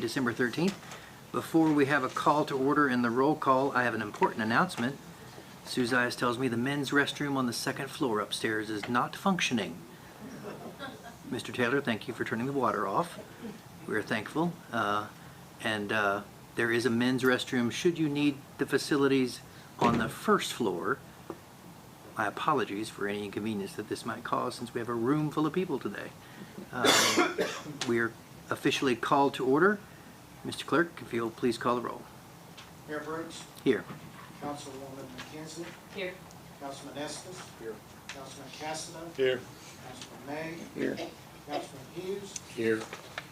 December 13th. Before we have a call to order in the roll call, I have an important announcement. Sue Zayas tells me the men's restroom on the second floor upstairs is not functioning. Mr. Taylor, thank you for turning the water off. We're thankful. There is a men's restroom should you need the facilities on the first floor. My apologies for any inconvenience that this might cause since we have a room full of people today. We're officially called to order. Mr. Clerk, if you'll please call the roll. Mayor Briggs. Here. Councilwoman McKenzie. Here. Councilman Estes. Here. Councilman Cassidy. Here. Councilman May. Here. Councilman Hughes. Here.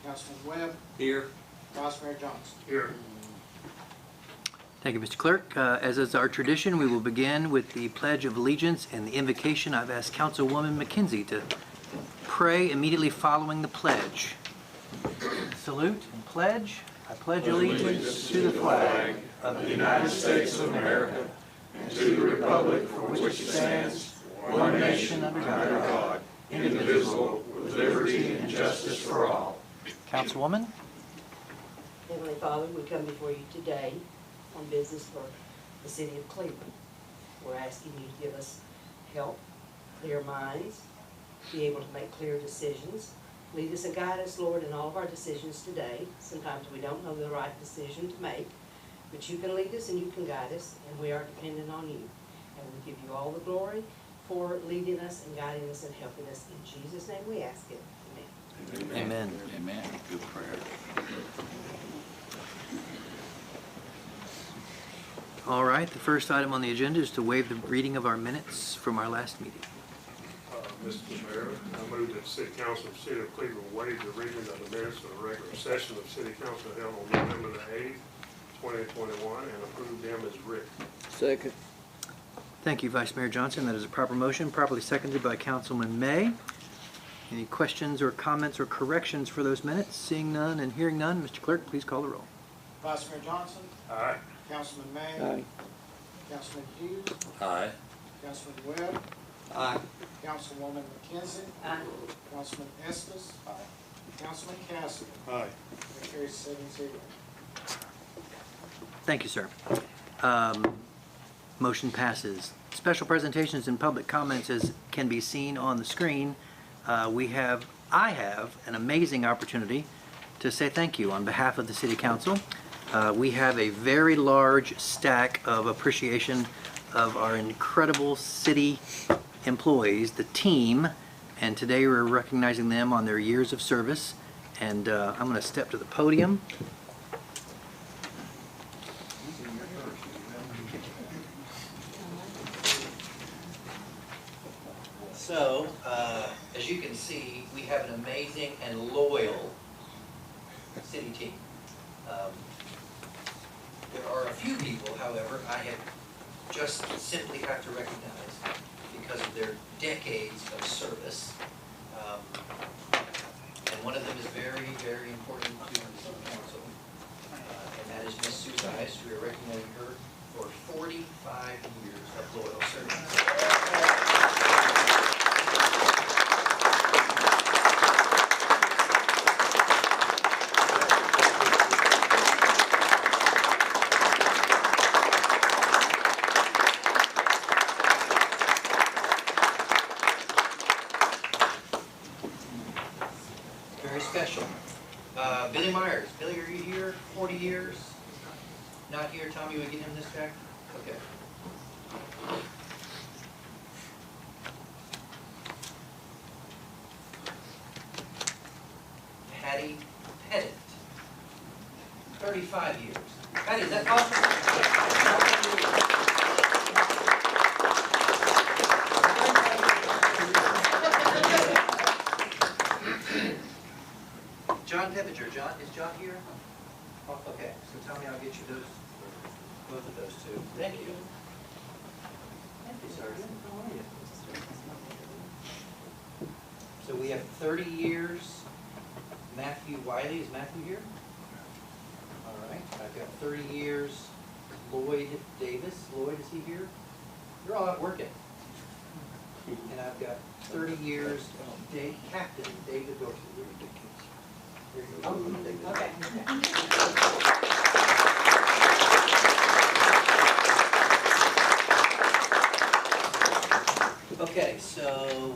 Councilman Webb. Here. Vice Mayor Johnson. Here. Thank you, Mr. Clerk. As is our tradition, we will begin with the Pledge of Allegiance and the invocation. I've asked Councilwoman McKenzie to pray immediately following the pledge. Salute and pledge. I pledge allegiance to the flag of the United States of America and to the republic for which it stands, one nation under God, indivisible, with liberty and justice for all. Councilwoman? Heavenly Father, we come before you today on business for the city of Cleveland. We're asking you to give us help, clear minds, be able to make clear decisions. Lead us and guide us, Lord, in all of our decisions today. Sometimes we don't know the right decision to make, but you can lead us and you can guide us, and we are dependent on you. And we give you all the glory for leading us and guiding us and helping us. In Jesus' name we ask it. Amen. Amen. Amen. Good prayer. All right, the first item on the agenda is to waive the reading of our minutes from our last meeting. Mr. Mayor, I move that the City Council of the City of Cleveland waive the reading of the minutes of the regular session of City Council held on November the 8th, 2021, and approve them as written. Second. Thank you, Vice Mayor Johnson. That is a proper motion, properly seconded by Councilman May. Any questions or comments or corrections for those minutes? Seeing none and hearing none, Mr. Clerk, please call the roll. Vice Mayor Johnson. Aye. Councilman May. Aye. Councilman Hughes. Aye. Councilman Webb. Aye. Councilwoman McKenzie. Aye. Councilman Estes. Aye. Councilman Cassidy. Aye. That carries 7-0. Thank you, sir. Motion passes. Special presentations and public comments, as can be seen on the screen. I have an amazing opportunity to say thank you on behalf of the City Council. We have a very large stack of appreciation of our incredible city employees, the team, and today we're recognizing them on their years of service. And I'm going to step to the podium. So, as you can see, we have an amazing and loyal city team. There are a few people, however, I have just simply have to recognize because of their decades of service. And one of them is very, very important to the City Council, and that is Ms. Sue Zayas. We are recognizing her for 45 years of loyal service. Very special. Billy Myers. Billy, are you here? 40 years? Not here. Tommy, we get him this back? Okay. Patty Pettit. 35 years. Patty, is that possible? John Pippinger. John, is John here? Oh, okay, so tell me I'll get you those, both of those two. Thank you. Thank you, Sergeant. How are you? So we have 30 years. Matthew Wiley. Is Matthew here? All right. I've got 30 years. Lloyd Davis. Lloyd, is he here? You're all out working. And I've got 30 years. Captain David Dorsey. Okay, so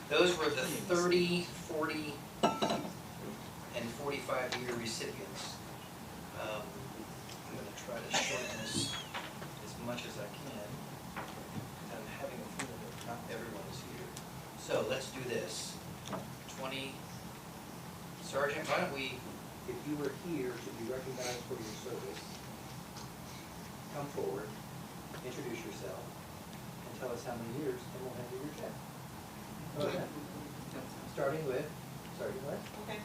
those were the 30, 40, and 45-year recipients. I'm going to try to shorten this as much as I can. I'm having a feeling that not everyone is here. So let's do this. 20, Sergeant, why don't we, if you were here to be recognized for your service, come forward, introduce yourself, and tell us how many years, and we'll hand you your check. Okay. Starting with Sergeant West. Okay.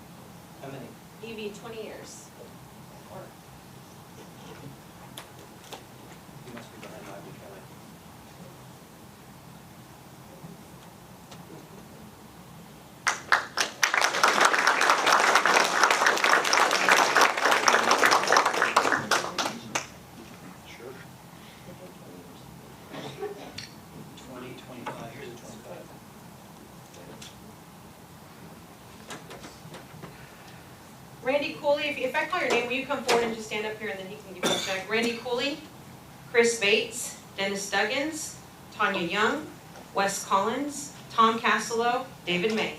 How many? EV 20 years. Or You must be behind Ivy Kelly. Sure. 20, 25, here's a 25. Randy Cooley, if I call your name, will you come forward and just stand up here and then he can give you a check? Randy Cooley, Chris Bates, Dennis Duggins, Tanya Young, Wes Collins, Tom Castello, David May.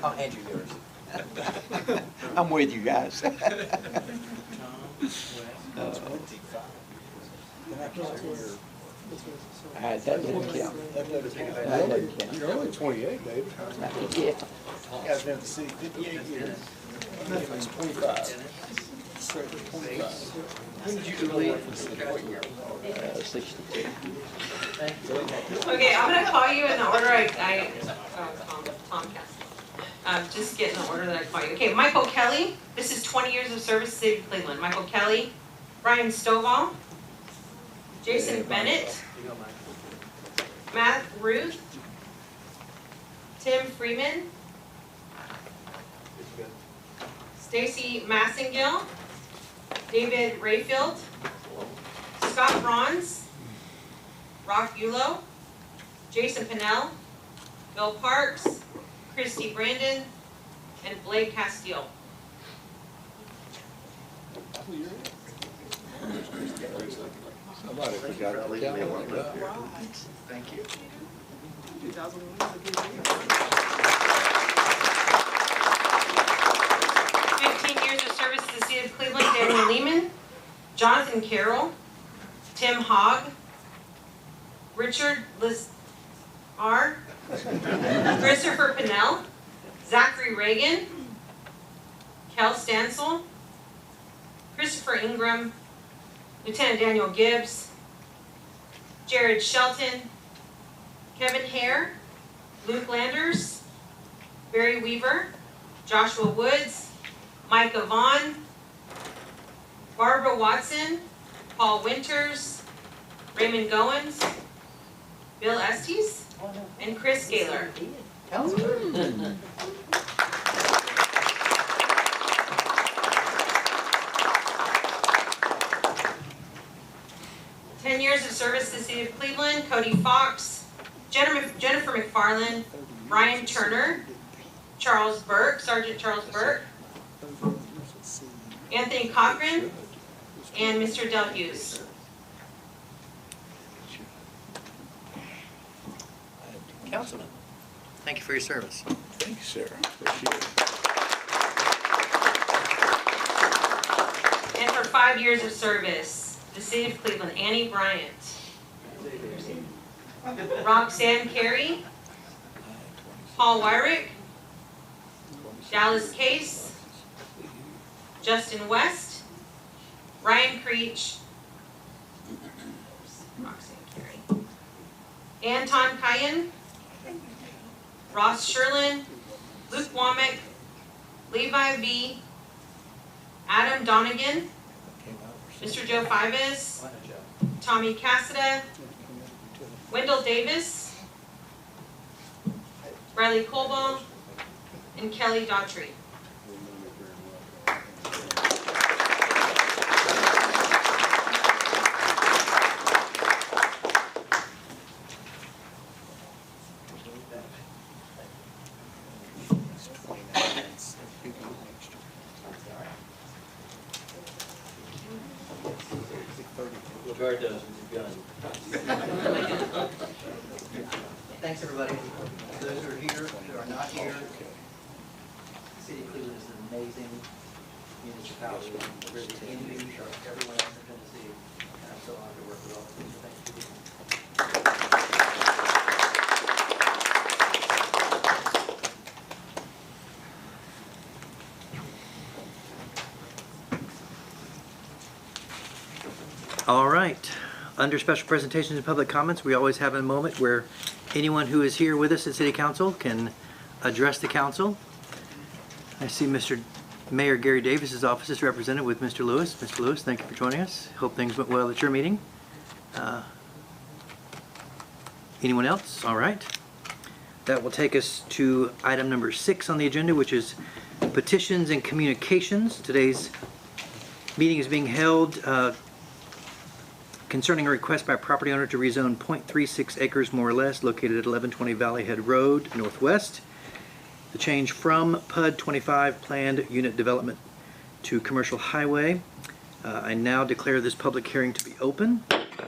I'll hand you yours. I'm with you guys. Tom, Wes. That doesn't count. That doesn't count. You're only 28, David. Yeah. Guy's been at the city 58 years. That's 25. When did you leave for the city? What year? 62. Thank you. Okay, I'm gonna call you in the order Tom Castello. Just get in the order that I call you. Okay, Michael Kelly, this is 20 years of service, City of Cleveland. Michael Kelly, Brian Stovall, Jason Bennett, You don't mind. Matt Ruth, Tim Freeman, Stacy Massengill, David Rayfield, Scott Bronze, Rock Yulo, Jason Pennell, Bill Parks, Christy Brandon, and Blake Castile. Somebody forgot to tell me. Thank you. 15 years of service to the City of Cleveland, Daniel Lehman, Jonathan Carroll, Tim Hogg, Richard R., Christopher Pennell, Zachary Reagan, Kel Stansel, Christopher Ingram, Lieutenant Daniel Gibbs, Jared Shelton, Kevin Hare, Luke Landers, Barry Weaver, Joshua Woods, Micah Vaughn, Barbara Watson, Paul Winters, Raymond Goins, Bill Estes, and Chris Gaylor. Councilman. 10 years of service to the City of Cleveland, Cody Fox, Jennifer McFarland, Brian Turner, Charles Burke, Sergeant Charles Burke, Anthony Cochran, and Mr. Del Hughes. Councilman, thank you for your service. Thank you, sir. Appreciate it. And for 5 years of service, the City of Cleveland, Annie Bryant, Roxanne Carey, Paul Wyrick, Dallas Case, Justin West, Ryan Creech, Roxanne Carey, Anton Kyan, Ross Sherlin, Luke Womack, Levi V, Adam Donegan, Mr. Joe Fives, Tommy Cassida, Wendell Davis, Riley Colball, and Kelly Daughtry. guard those with your gun. Thanks, everybody. Those who are here, who are not here, the city of Cleveland is an amazing municipality. Really envy everyone else in Tennessee, and I'm so honored to work with all of you. So thank you. All right. Under special presentations and public comments, we always have a moment where anyone who is here with us at City Council can address the council. I see Mr. Mayor Gary Davis's office is represented with Mr. Lewis. Mr. Lewis, thank you for joining us. Hope things went well at your meeting. Anyone else? All right. That will take us to item number 6 on the agenda, which is petitions and communications. Today's meeting is being held concerning a request by a property owner to rezone .36 acres more or less located at 1120 Valley Head Road Northwest. The change from PUD 25 planned unit development to commercial highway. I now declare this public hearing to be open.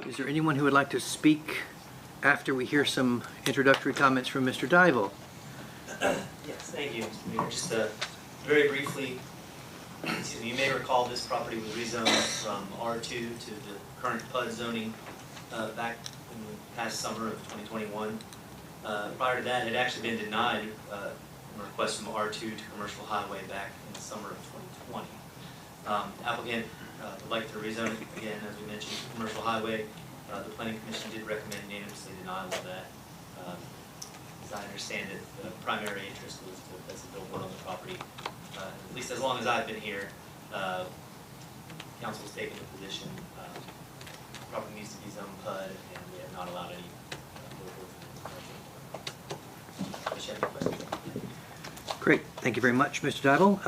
Is there anyone who would like to speak after we hear some introductory comments from Mr. Dival? Yes, thank you, Mr. Mayor. Just very briefly, excuse me, you may recall this property was rezoned from R2 to the current PUD zoning back in the past summer of 2021. Prior to that, it had actually been denied a request from R2 to commercial highway back in the summer of 2020. Applicant would like to rezone it again, as we mentioned, to commercial highway. The Planning Commission did recommend unanimously denial of that. As I understand it, the primary interest was to place a billboard on the property. At least as long as I've been here, council's taken the position the property needs to be zoned PUD, and we have not allowed any billboards in the commercial. Great, thank you very much, Mr. Dival.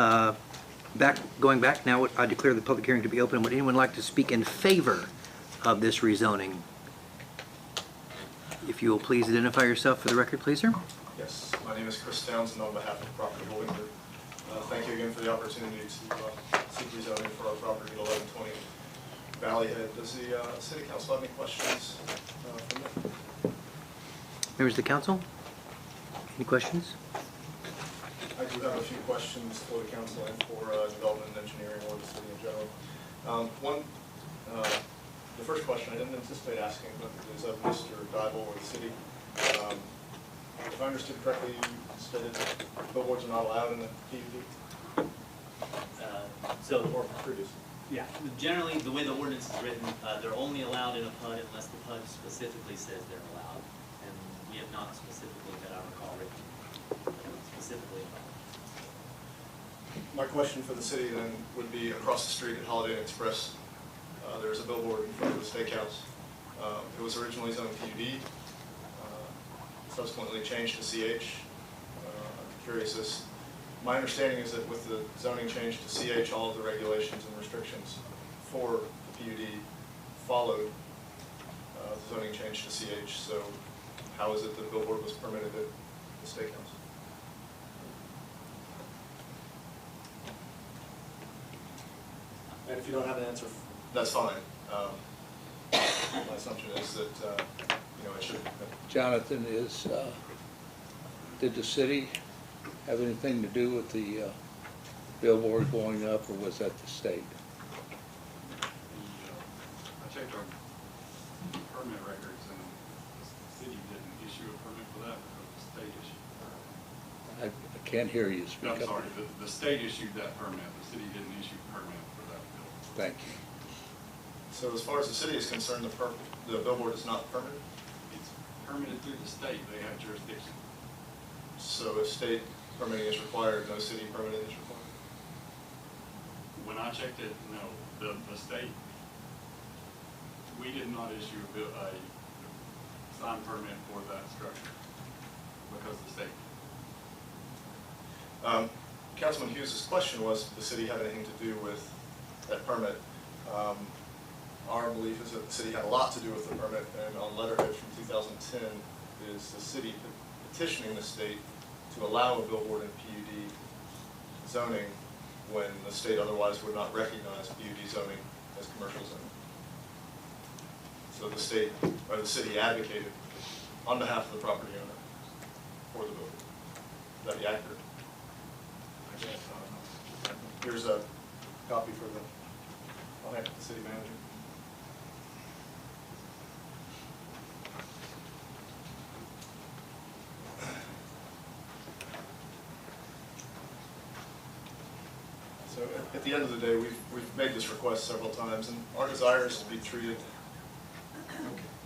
Going back now, I declare the public hearing to be open. Would anyone like to speak in favor of this rezoning? If you will please identify yourself for the record, please, sir. Yes, my name is Chris Townsend on behalf of the Property Holding Group. Thank you again for the opportunity to seek rezoning for our property at 1120 Valley Head. Does the City Council have any questions for me? Members of the council, any questions? I do have a few questions for the council and for development and engineering or the city in general. The first question I didn't anticipate asking, but is of Mr. Dival or the city. If I understood correctly, you stated that billboards are not allowed in the PUD? Or produced. Yeah, generally, the way the ordinance is written, they're only allowed in a PUD unless the PUD specifically says they're allowed. And we have not specifically, that I recall, written specifically allowed. My question for the city then would be across the street at Holiday Inn Express. There's a billboard in front of the steakhouse. It was originally zoned PUD, subsequently changed to CH. I'm curious as, my understanding is that with the zoning change to CH, all of the regulations and restrictions for the PUD followed the zoning change to CH. So how is it that the billboard was permitted at the steakhouse? And if you don't have an answer, that's fine. My assumption is that, it should. Jonathan, did the city have anything to do with the billboard going up, or was that the state? I checked our permit records, and the city didn't issue a permit for that, because the state issued. I can't hear you speak No, up. I'm sorry, the state issued that permit, the city didn't issue a permit for that bill. Thank you. So as far as the city is concerned, the billboard is not permitted? It's permitted through the state, they have jurisdiction. So if state permitting is required, no city permitting is required? When I checked it, no, the state, we did not issue a sign permit for that structure because the state. Councilman Hughes' question was, did the city have anything to do with that permit? Our belief is that the city had a lot to do with the permit, and on letterhead from 2010 is the city petitioning the state to allow a billboard in PUD zoning when the state otherwise would not recognize PUD zoning as commercial zoning. So the state, or the city advocated on behalf of the property owner for the building. Would that be accurate? Here's a copy for the, I'll hand it to the city manager. So at the end of the day, we've made this request several times, and our desire is to be treated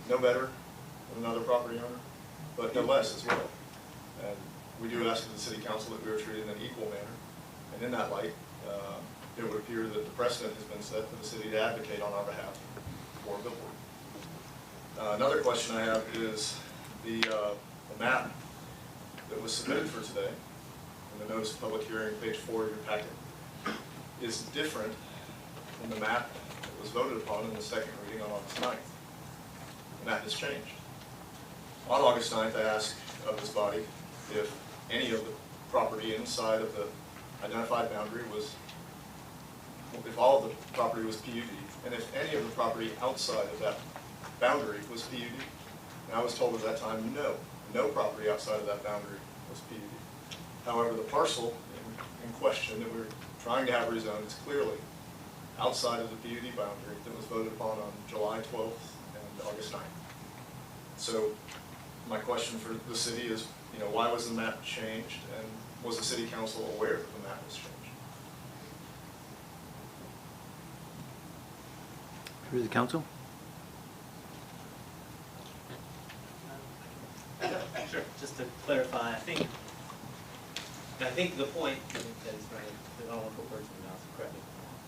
no better than another property owner, but no less as well. And we do ask of the city council that we are treated in an equal manner. And in that light, it would appear that the precedent has been set for the city to advocate on our behalf for a billboard. Another question I have is the map that was submitted for today, in the notice of public hearing, page 4 of your packet, is different from the map that was voted upon in the second reading on August 9th. And that has changed. On August 9th, I asked of this body if any of the property inside of the identified boundary was, if all of the property was PUD, and if any of the property outside of that boundary was PUD. And I was told at that time, no property outside of that boundary was PUD. However, the parcel in question that we're trying to have rezoned is clearly outside of the PUD boundary that was voted upon on July 12th and August 9th. So my question for the city is, why was the map changed, and was the city council aware that the map was changed? Through the council? Sure. Just to clarify, I think the point that is right, I don't want to put words in your mouth, correct me.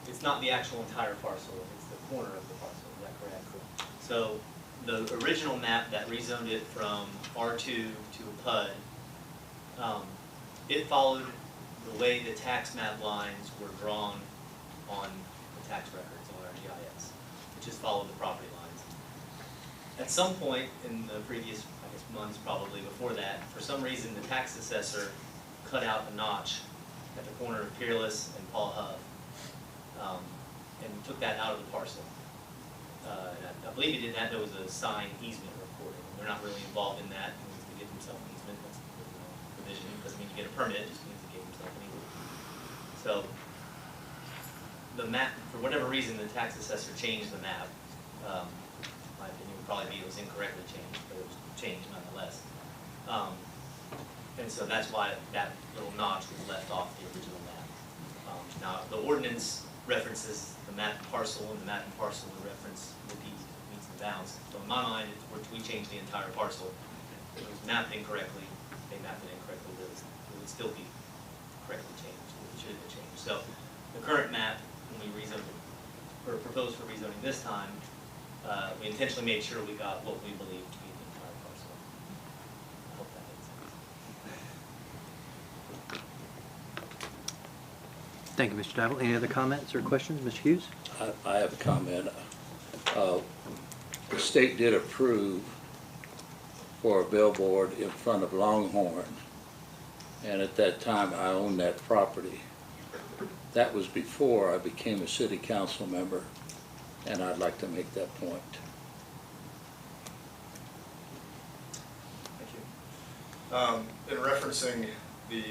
It's not the actual entire parcel, it's the corner of the parcel, is that correct? So the original map that rezoned it from R2 to a PUD, it followed the way the tax map lines were drawn on the tax records on our GIS. It just followed the property lines. At some point in the previous, months probably before that, for some reason the tax assessor cut out a notch at the corner of Peerless and Paul Hove, and took that out of the parcel. And I believe he did that. There was a signed easement recording. We're not really involved in that. He needs to give himself an easement. That's provision. It doesn't mean you get a permit. It just means he gave himself an easement. So the map, for whatever reason, the tax assessor changed the map. My opinion would probably be it was incorrectly changed, but it was changed nonetheless. And so that's why that little notch was left off the original map. Now, the ordinance references the map and parcel, and the map and parcel would reference the meets and bounds. So in my mind, we changed the entire parcel. It was mapped incorrectly. They mapped it incorrectly. It would still be correctly changed. It should have been changed. So the current map, when we rezoned it, or proposed for rezoning this time, we intentionally made sure we got what we believed to be the entire parcel. I hope that makes sense. Thank you, Mr. Dibble. Any other comments or questions? Mr. Hughes? I have a comment. The state did approve for a billboard in front of Longhorn, and at that time I owned that property. That was before I became a city council member, and I'd like to make that point. Thank you. In referencing the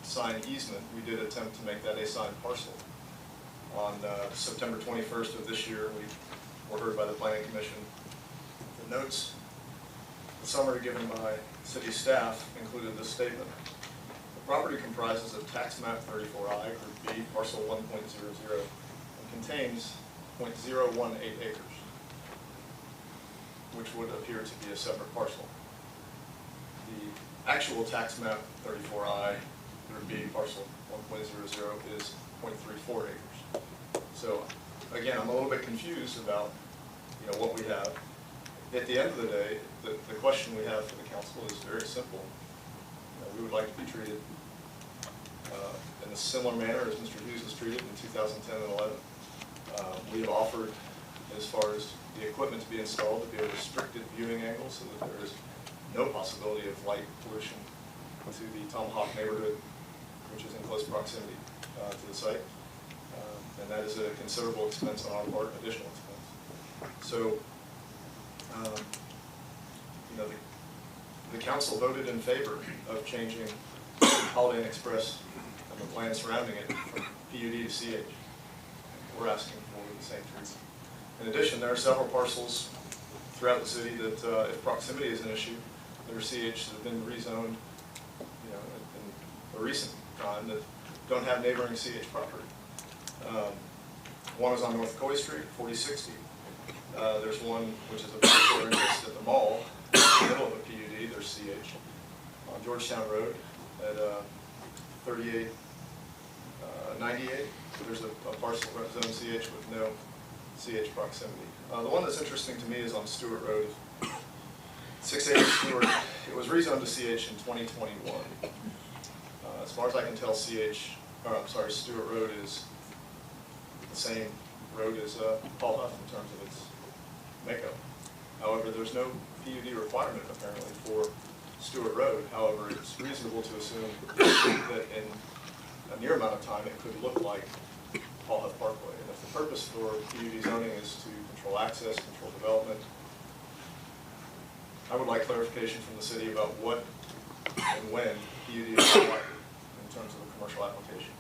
signed easement, we did attempt to make that a signed parcel. On September 21st of this year, we were heard by the Planning Commission. The notes, the summary given by city staff included this statement. The property comprises of tax map 34I, group B, parcel 1.00, and contains 0.018 acres, which would appear to be a separate parcel. The actual tax map 34I, group B, parcel 1.00 is 0.34 acres. So again, I'm a little bit confused about what we have. At the end of the day, the question we have for the council is very simple. We would like to be treated in a similar manner as Mr. Hughes was treated in 2010 and 11. We have offered, as far as the equipment to be installed, to be a restricted viewing angle so that there is no possibility of light pollution to the Tomahawk neighborhood, which is in close proximity to the site. And that is a considerable expense on our part, additional expense. So You know, the council voted in favor of changing Holiday Inn Express and the plan surrounding it from PUD to CH. We're asking for the same treatment. In addition, there are several parcels throughout the city that, if proximity is an issue, that are CH that have been rezoned, you know, in a recent time that don't have neighboring CH property. One is on North Coy Street, 4060. There's one which is a particular interest at the mall, in the middle of a PUD, there's CH. On Georgetown Road at 3898, there's a parcel zone CH with no CH proximity. The one that's interesting to me is on Stewart Road, 680 Stewart. It was rezoned to CH in 2021. As far as I can tell, Stewart Road is the same road as Paul Huff in terms of its makeup. However, there's no PUD requirement apparently for Stewart Road. However, it's reasonable to assume that in a near amount of time it could look like Paul Huff Parkway. And if the purpose for PUD zoning is to control access, control development, I would like clarification from the city about what and when PUD is required in terms of a commercial application.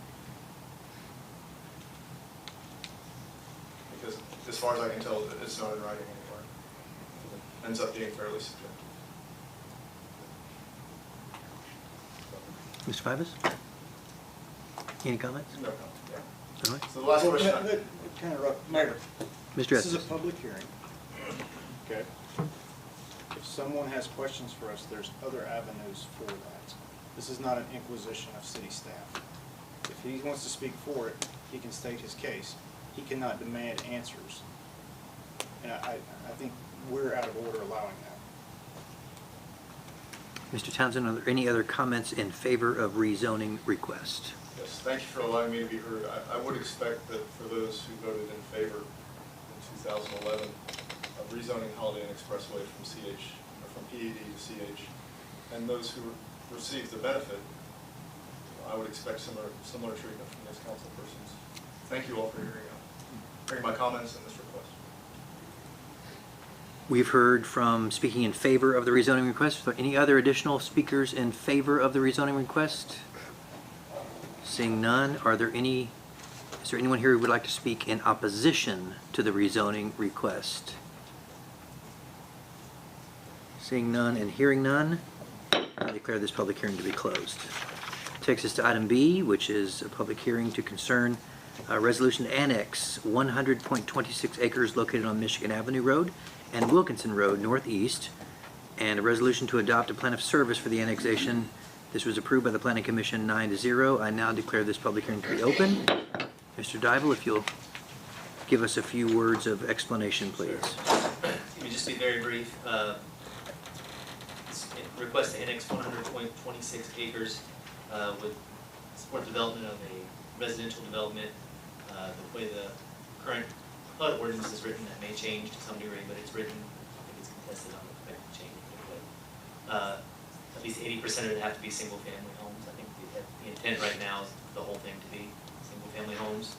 Because as far as I can tell, it's not in writing anywhere. It ends up being fairly subjective. Mr. Fivas? Any comments? No comment, yeah. All right. So the last question. Kind of rough. Mayor, Mr. this is a Estes. public hearing. Okay. If someone has questions for us, there's other avenues for that. This is not an inquisition of city staff. If he wants to speak for it, he can state his case. He cannot demand answers. And I think we're out of order allowing that. Mr. Townsend, are there any other comments in favor of rezoning request? Yes, thank you for allowing me to be heard. I would expect that for those who voted in favor in 2011 of rezoning Holiday Inn Expressway from CH, or from PUD to CH, and those who received the benefit, I would expect similar treatment from these council persons. Thank you all for hearing my comments and this request. We've heard from speaking in favor of the rezoning request. Are there any other additional speakers in favor of the rezoning request? Seeing none, is there anyone here who would like to speak in opposition to the rezoning request? Seeing none and hearing none, I declare this public hearing to be closed. Takes us to item B, which is a public hearing to concern resolution to annex 100.26 acres located on Michigan Avenue Road and Wilkinson Road Northeast, and a resolution to adopt a plan of service for the annexation. This was approved by the Planning Commission 9-0. I now declare this public hearing to be open. Mr. Dybel, if you'll give us a few words of explanation, please. Let me just be very brief. Request to annex 100.26 acres with support development of a residential development. The way the current HUD ordinance is written, that may change to some degree, but it's written, I think it's contested on the change. At least 80% of it have to be single-family homes. I think the intent right now is the whole thing to be single-family homes.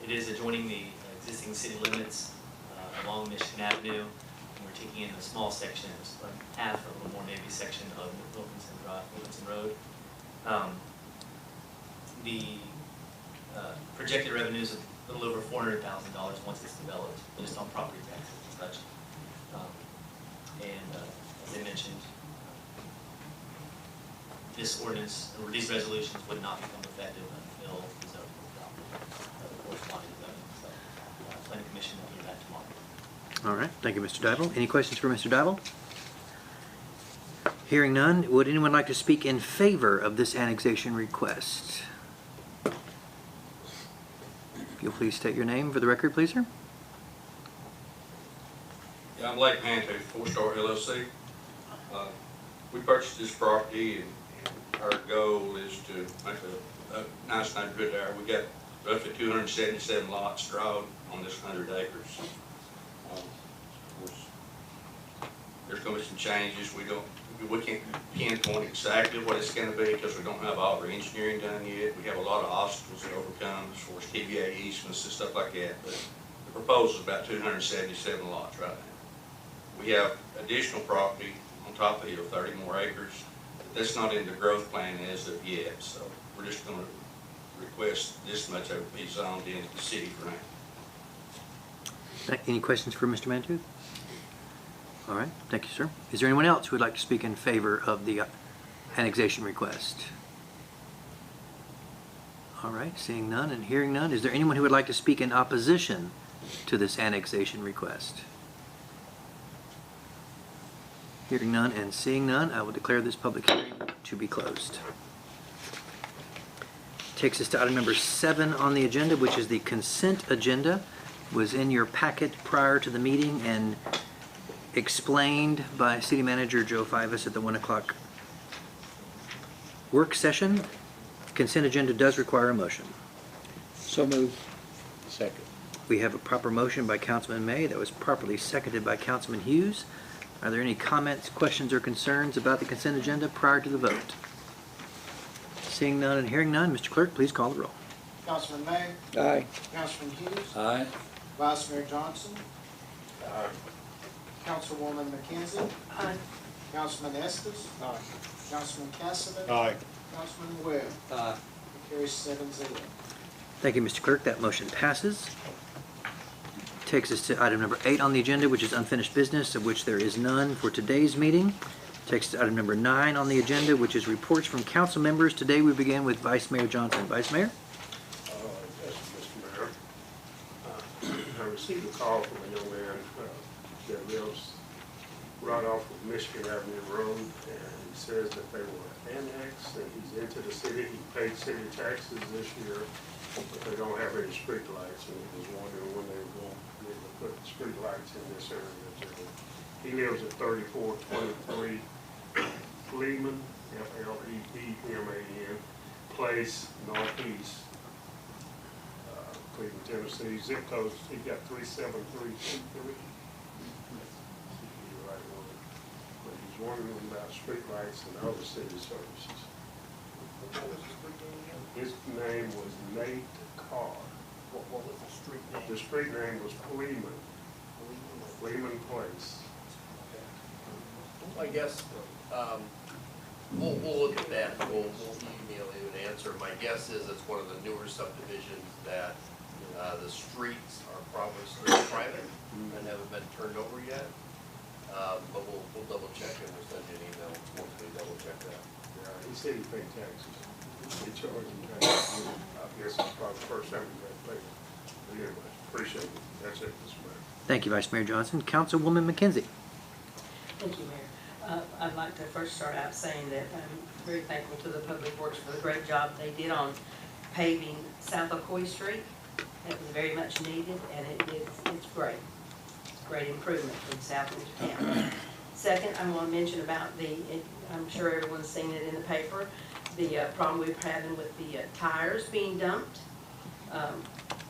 It is adjoining the existing city limits along Michigan Avenue. And we're taking in a small section, half or a little more maybe section of Wilkinson Road. The projected revenues of a little over $400,000 once it's developed, just on property taxes and such. As I mentioned, this ordinance, or these resolutions would not become effective until the zoning is adopted, the corresponding zoning. So, Planning Commission will hear that tomorrow. All right, thank you, Mr. Dybel. Any questions for Mr. Dybel? Hearing none, would anyone like to speak in favor of this annexation request? If you'll please state your name for the record, please, sir. Yeah, I'm Blake Mantoo, 4-Star LLC. We purchased this property, and our goal is to make a nice neighborhood there. We got roughly 277 lots drawn on this 100 acres. Of course, there's going to be some changes. We can't pinpoint exactly what it's going to be because we don't have all our engineering done yet. We have a lot of obstacles to overcome as far as TVA easements and stuff like that. But proposal is about 277 lots right now. We have additional property on top of here, 30 more acres. That's not in the growth plan as of yet, so we're just gonna request this much of it be zoned into the city for now. Any questions for Mr. Mantooth? All right, thank you, sir. Is there anyone else who would like to speak in favor of the annexation request? All right, seeing none and hearing none, is there anyone who would like to speak in opposition to this annexation request? Hearing none and seeing none, I will declare this public hearing to be closed. Takes us to item number 7 on the agenda, which is the consent agenda. Was in your packet prior to the meeting and explained by City Manager Joe Fivas at the 1 o'clock work session. Consent agenda does require a motion. So moved. Second. We have a proper motion by Councilman May that was properly seconded by Councilman Hughes. Are there any comments, questions, or concerns about the consent agenda prior to the vote? Seeing none and hearing none, Mr. Clerk, please call the roll. Councilman May, Aye. Councilman Hughes, Aye. Vice Mayor Johnson, Councilwoman McKenzie, Aye. Councilman Estes, Councilman Cassidy, Aye. Councilman Webb. Carries 7-0. Thank you, Mr. Clerk. That motion passes. Takes us to item number 8 on the agenda, which is unfinished business, of which there is none for today's meeting. Takes us to item number 9 on the agenda, which is reports from council members. Today we begin with Vice Mayor Johnson. Vice Mayor? Yes, Mr. Mayor. I received a call from a young man that lives right off of Michigan Avenue Road, and he says that they were annexed, and he's into the city. He paid city taxes this year, but they don't have any street lights, and he was wondering when they were going to be able to put street lights in this area. He lives at 3423 Fleeman, F-L-E-E-M-A-N, Place, Northeast, Cleveland, Tennessee. Zip code, he got 37323. Right one. But he's wondering about streetlights and other city services. His name was Nate Carr. What was the street name? The street name was Fleeman, Fleeman Place. I guess, we'll look at that, we'll email you an answer. My guess is it's one of the newer subdivisions that, the streets are probably still private and haven't been turned over yet. But we'll double check and we'll send you an email once we double check that. Yeah, he said he paid taxes. He charged him taxes. I guess it's probably the first time he got paid. But anyway, appreciate it. That's it, Mr. Mayor. Thank you, Vice Mayor Johnson. Councilwoman McKenzie. Thank you, Mayor. I'd like to first start out saying that I'm very thankful to the Public Works for the great job they did on paving South Ocoee Street. It was very much needed, and it's great. It's a great improvement from south into town. Second, I want to mention about I'm sure everyone's seen it in the paper, the problem we're having with the tires being dumped.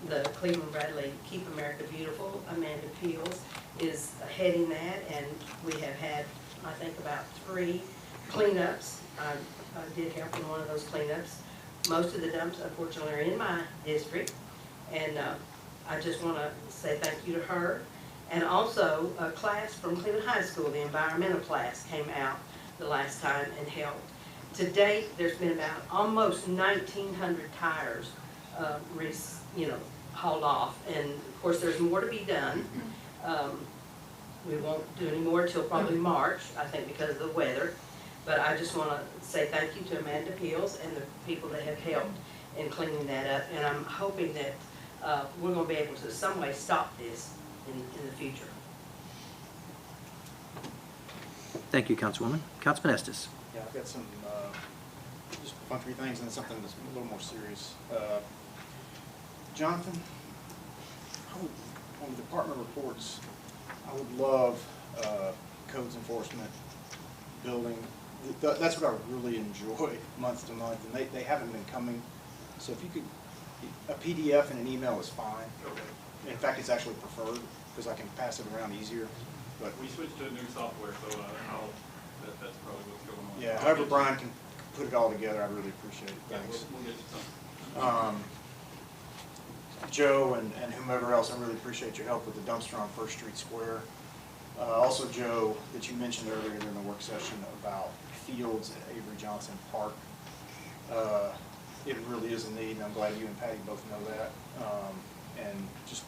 The Cleveland Bradley Keep America Beautiful, Amanda Peels, is heading that, and we have had, I think, about 3 cleanups. I did help in one of those cleanups. Most of the dumps, unfortunately, are in my district, and I just want to say thank you to her. And also, a class from Cleveland High School, the environmental class, came out the last time and helped. To date, there's been about almost 1,900 tires, hauled off, and of course, there's more to be done. We won't do any more till probably March, I think, because of the weather. But I just want to say thank you to Amanda Peels and the people that have helped in cleaning that up. And I'm hoping that we're going to be able to some way stop this in the future. Thank you, Councilwoman. Councilman Estes. Yeah, I've got some, just 1, 3 things and then something that's a little more serious. Jonathan, on the department reports, I would love codes enforcement, building. That's what I really enjoy month to month, and they haven't been coming. So if you could, a PDF and an email is fine. Okay. In fact, it's actually preferred because I can pass it around easier. But We switched to new software, so that's probably what's going on. yeah, however Brian can put it all together, I really appreciate it. Yeah, Thanks. we'll get you something. Joe and whomever else, I really appreciate your help with the dumpster on First Street Square. Also, Joe, that you mentioned earlier during the work session about fields at Avery Johnson Park. It really is a need, and I'm glad you and Patty both know that. And just,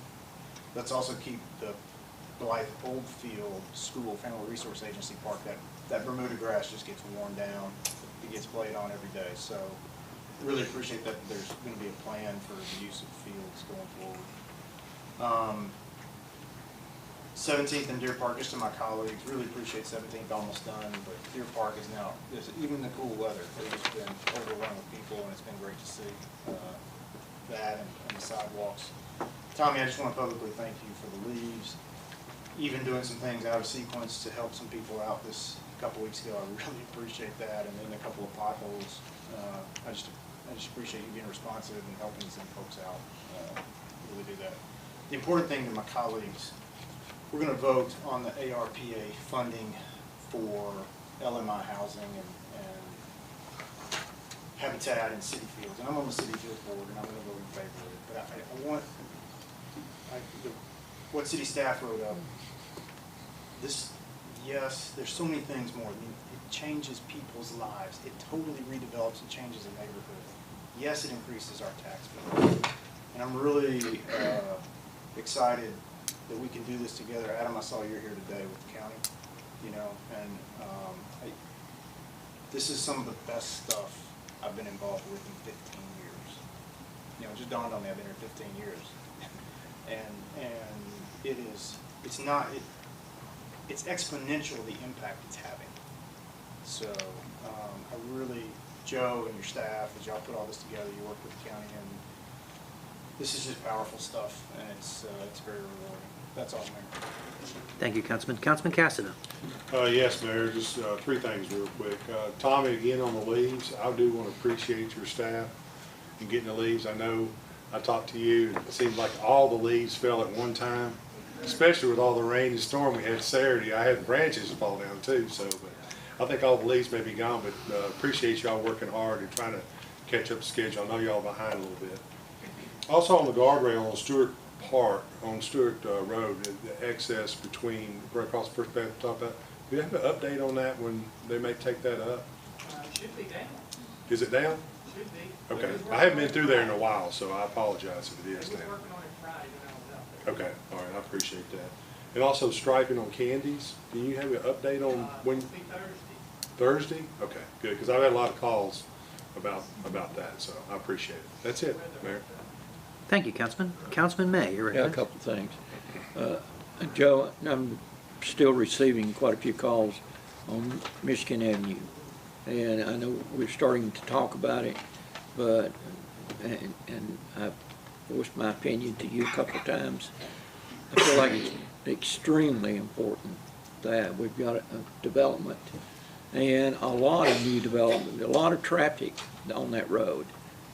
let's also keep the Blythe Oldfield School Family Resource Agency Park, that Bermuda grass just gets worn down. It gets played on every day. So really appreciate that there's going to be a plan for the use of the fields going forward. 17th and Deer Park, just to my colleagues, really appreciate 17th almost done, but Deer Park is now, even in the cool weather, they've just been overrun with people, and it's been great to see that and the sidewalks. Tommy, I just want to publicly thank you for the leaves, even doing some things out of sequence to help some people out this couple weeks ago. I really appreciate that, and then a couple of potholes. I just appreciate you being responsive and helping some folks out. Really do that. The important thing to my colleagues, we're going to vote on the ARPA funding for LMI housing and habitat and city fields. And I'm on the city field board, and I'm going to vote in favor of it. But I want what city staff wrote up. This, yes, there's so many things more. It changes people's lives. It totally redevelops and changes a neighborhood. Yes, it increases our tax bill. And I'm really excited that we can do this together. Adam, I saw you're here today with the county, you know, and this is some of the best stuff I've been involved with in 15 years. You know, it just dawned on me I've been here 15 years. And it's exponential, the impact it's having. So I really, Joe and your staff, as y'all put all this together, you work with the county, and this is just powerful stuff, and it's very rewarding. That's all, Mayor. Thank you, Councilman. Councilman Cassidy. Yes, Mayor, just three things real quick. Tommy, again on the leaves, I do want to appreciate your staff in getting the leaves. I know I talked to you, and it seemed like all the leaves fell at one time, especially with all the rain and storm we had Saturday. I had branches fall down too, so but I think all the leaves may be gone, but appreciate y'all working hard and trying to catch up the schedule. I know y'all behind a little bit. Also on the guardrail on Stewart Park, on Stewart Road, the excess between, right across the First Baptist top out, do you have an update on that when they may take that up? Should be down. Is it down? Should be. Okay, I haven't been through there in a while, so I apologize if it is They were down. working on it Friday when I was out there. Okay, all right, I appreciate that. And also striping on Candies, do you have an update on when? It'll be Thursday. Thursday? Okay, good, because I've had a lot of calls about that, so I appreciate it. That's it, Mayor. Thank you, Councilman. Councilman May, you're Yeah, a recognized. couple of things. Joe, I'm still receiving quite a few calls on Michigan Avenue. And I know we're starting to talk about it, but, and I've voiced my opinion to you a couple of times. I feel like it's extremely important that we've got a development and a lot of new development, a lot of traffic on that road.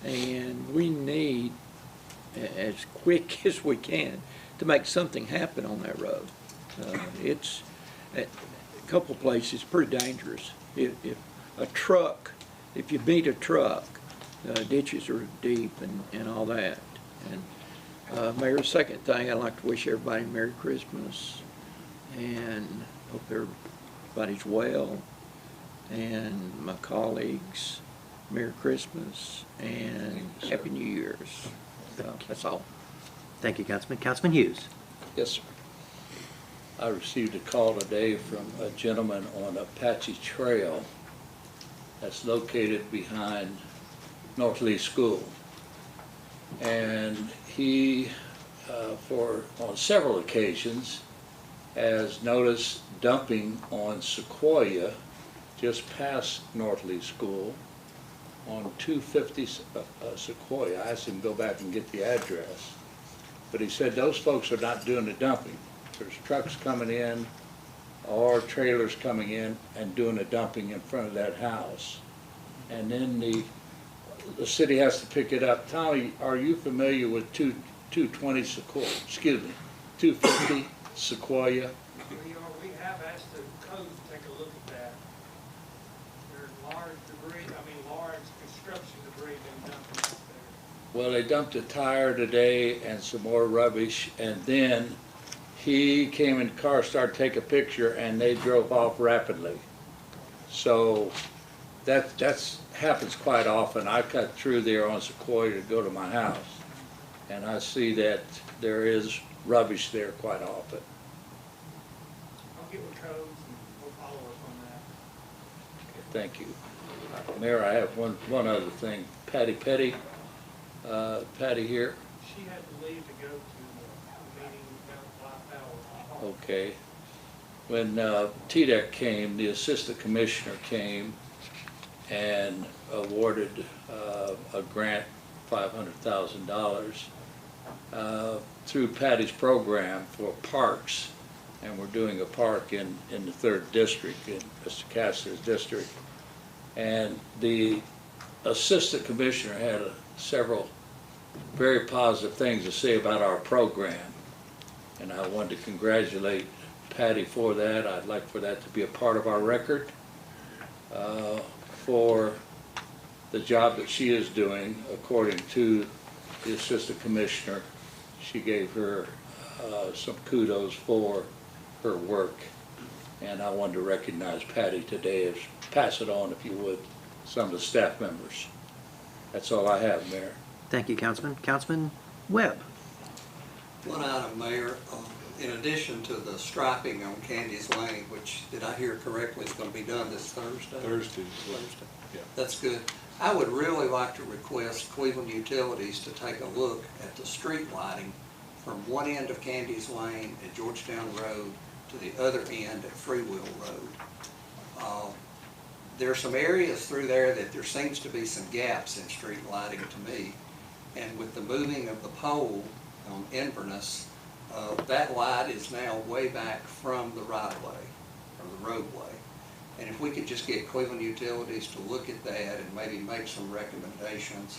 And we need, as quick as we can, to make something happen on that road. It's, at a couple of places, pretty dangerous. If a truck, if you meet a truck, ditches are deep and all that. And Mayor, second thing, I'd like to wish everybody Merry Christmas and hope everybody's well. And my colleagues, Merry Christmas and Happy New Year's. That's all. Thank you, Councilman. Councilman Hughes. Yes, sir. I received a call today from a gentleman on Apache Trail that's located behind North Lee School. And he, on several occasions, has noticed dumping on Sequoia, just past North Lee School, on 250 Sequoia. I asked him to go back and get the address. But he said those folks are not doing the dumping. There's trucks coming in or trailers coming in and doing the dumping in front of that house. And then the city has to pick it up. Tommy, are you familiar with 220 Sequoia, 250 Sequoia? We have asked the code to take a look at that. There's large construction debris being dumped out there. Well, they dumped a tire today and some more rubbish, and then he came in the car, started to take a picture, and they drove off rapidly. So that's happens quite often. I cut through there on Sequoia to go to my house, and I see that there is rubbish there quite often. I'll get with codes and we'll follow up on that. Thank you. Mayor, I have one other thing. Patty Petty, Patty here. She had to leave to go to the meeting down at Black Tower. Okay. When TDEC came, the assistant commissioner came and awarded a grant, $500,000, through Patty's program for parks. And we're doing a park in the 3rd district, in Mr. Kastner's district. And the assistant commissioner had several very positive things to say about our program. And I wanted to congratulate Patty for that. I'd like for that to be a part of our record for the job that she is doing. According to the assistant commissioner, she gave her some kudos for her work. And I wanted to recognize Patty today. Pass it on, if you would, some of the staff members. That's all I have, Mayor. Thank you, Councilman. Councilman Webb. One item, Mayor. In addition to the striping on Candy's Lane, which, did I hear correctly, is going to be done this Thursday? Thursday. Yeah. That's good. I would really like to request Cleveland Utilities to take a look at the street lighting from one end of Candy's Lane at Georgetown Road to the other end at Freewheel Road. There are some areas through there that there seems to be some gaps in street lighting to me. And with the moving of the pole on Inverness, that light is now way back from the right-of-way, or the roadway. And if we could just get Cleveland Utilities to look at that and maybe make some recommendations,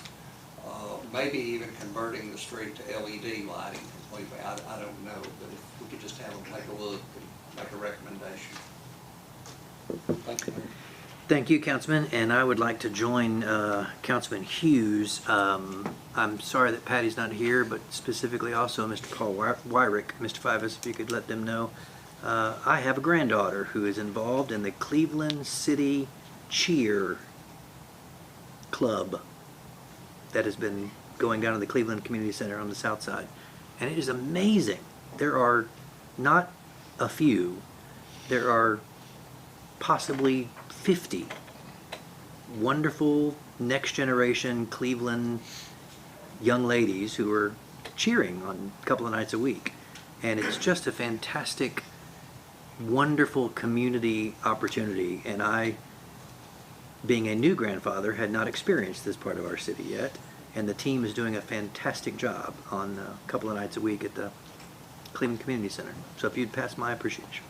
maybe even converting the street to LED lighting completely, I don't know, but if we could just have them take a look and make a recommendation. Thank you, Mayor. Thank you, Councilman, and I would like to join Councilman Hughes. I'm sorry that Patty's not here, but specifically also Mr. Paul Wyrick. Mr. Fivas, if you could let them know. I have a granddaughter who is involved in the Cleveland City Cheer Club that has been going down to the Cleveland Community Center on the south side. And it is amazing. There are not a few, there are possibly 50 wonderful next generation Cleveland young ladies who are cheering on a couple of nights a week. And it's just a fantastic, wonderful community opportunity. And I, being a new grandfather, had not experienced this part of our city yet. And the team is doing a fantastic job on a couple of nights a week at the Cleveland Community Center. So if you'd pass my appreciation.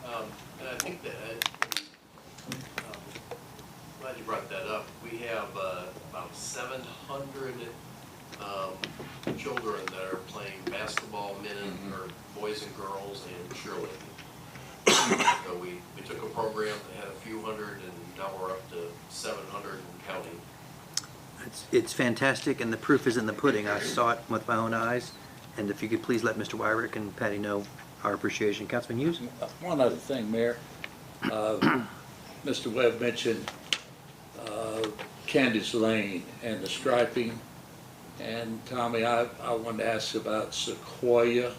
Yeah, and I think that, glad you brought that up. We have about 700 children that are playing basketball, men or boys and girls, and cheerleading. So we took a program that had a few hundred, and now we're up to 700 and counting. It's fantastic, and the proof is in the pudding. I saw it with my own eyes. And if you could please let Mr. Wyrick and Patty know our appreciation. Councilman Hughes? One other thing, Mayor. Mr. Webb mentioned Candy's Lane and the striping. And Tommy, I wanted to ask about Sequoia.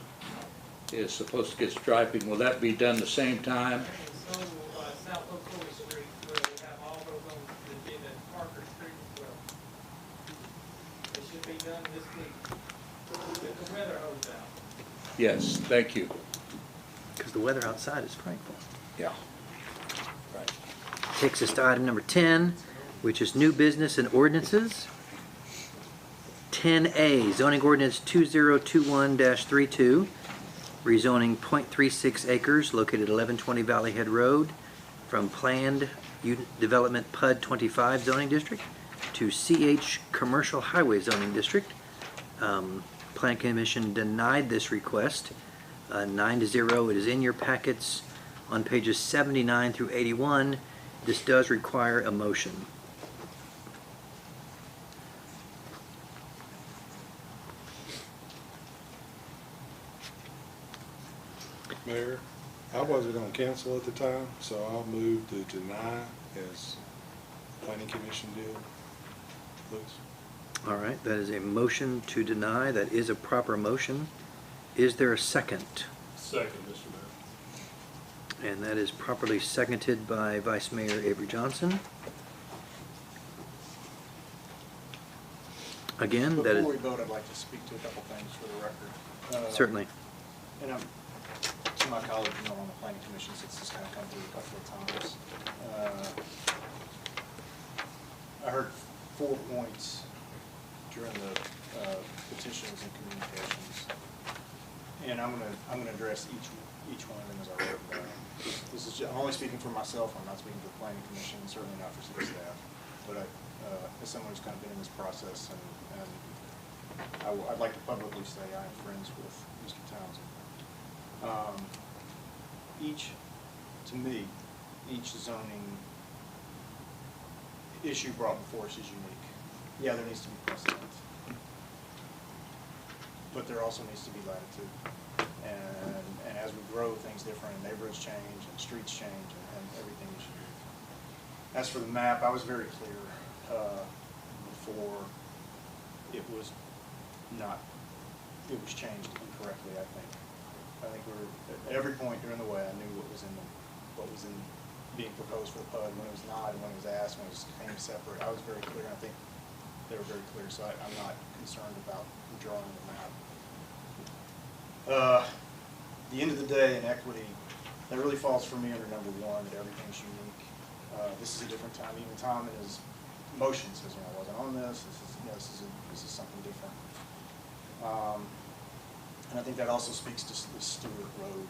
Is supposed to get striping. Will that be done the same time? So, South Oklahoma Street, where we have all those on the agenda, and Parker Street as well. It should be done this week. Get the weather hose out. Yes, thank you. Because the weather outside is frightful. Yeah. Right. Takes us to item number 10, which is new business and ordinances. 10A, zoning ordinance 2021-32, rezoning .36 acres located at 1120 Valley Head Road from planned development PUD 25 zoning district to CH commercial highway zoning district. Plan Commission denied this request 9-0. It is in your packets on pages 79 through 81. This does require a motion. Mayor, I wasn't gonna cancel at the time, so I'll move to deny as planning commission did, please. All right, that is a motion to deny. That is a proper motion. Is there a second? Second, Mr. Mayor. And that is properly seconded by Vice Mayor Avery Johnson. Again, that Before we is, vote, I'd like to speak to a couple things for the record. certainly. And some of my colleagues know on the planning commission, since this kind of come through a couple of times. I heard 4 points during the petitions and communications. And I'm gonna address each one of them as I wrote them down. This is, I'm only speaking for myself, I'm not speaking for the planning commission, certainly not for city staff. But as someone who's kind of been in this process, and I'd like to publicly say I am friends with Mr. Townsend. To me, each zoning issue brought before us is unique. Yeah, there needs to be precedent, but there also needs to be latitude. And as we grow, things different, and neighborhoods change, and streets change, and everything is unique. As for the map, I was very clear before it was changed incorrectly, I think. I think we were, at every point during the way, I knew what was in being proposed for the PUD, when it was not, and when it was asked, when it came separate. I was very clear, and I think they were very clear, so I'm not concerned about drawing the map. At the end of the day, in equity, that really falls for me under number 1, that everything's unique. This is a different time. Even Tom in his motion says, I wasn't on this. This is something different. And I think that also speaks to the Stewart Road.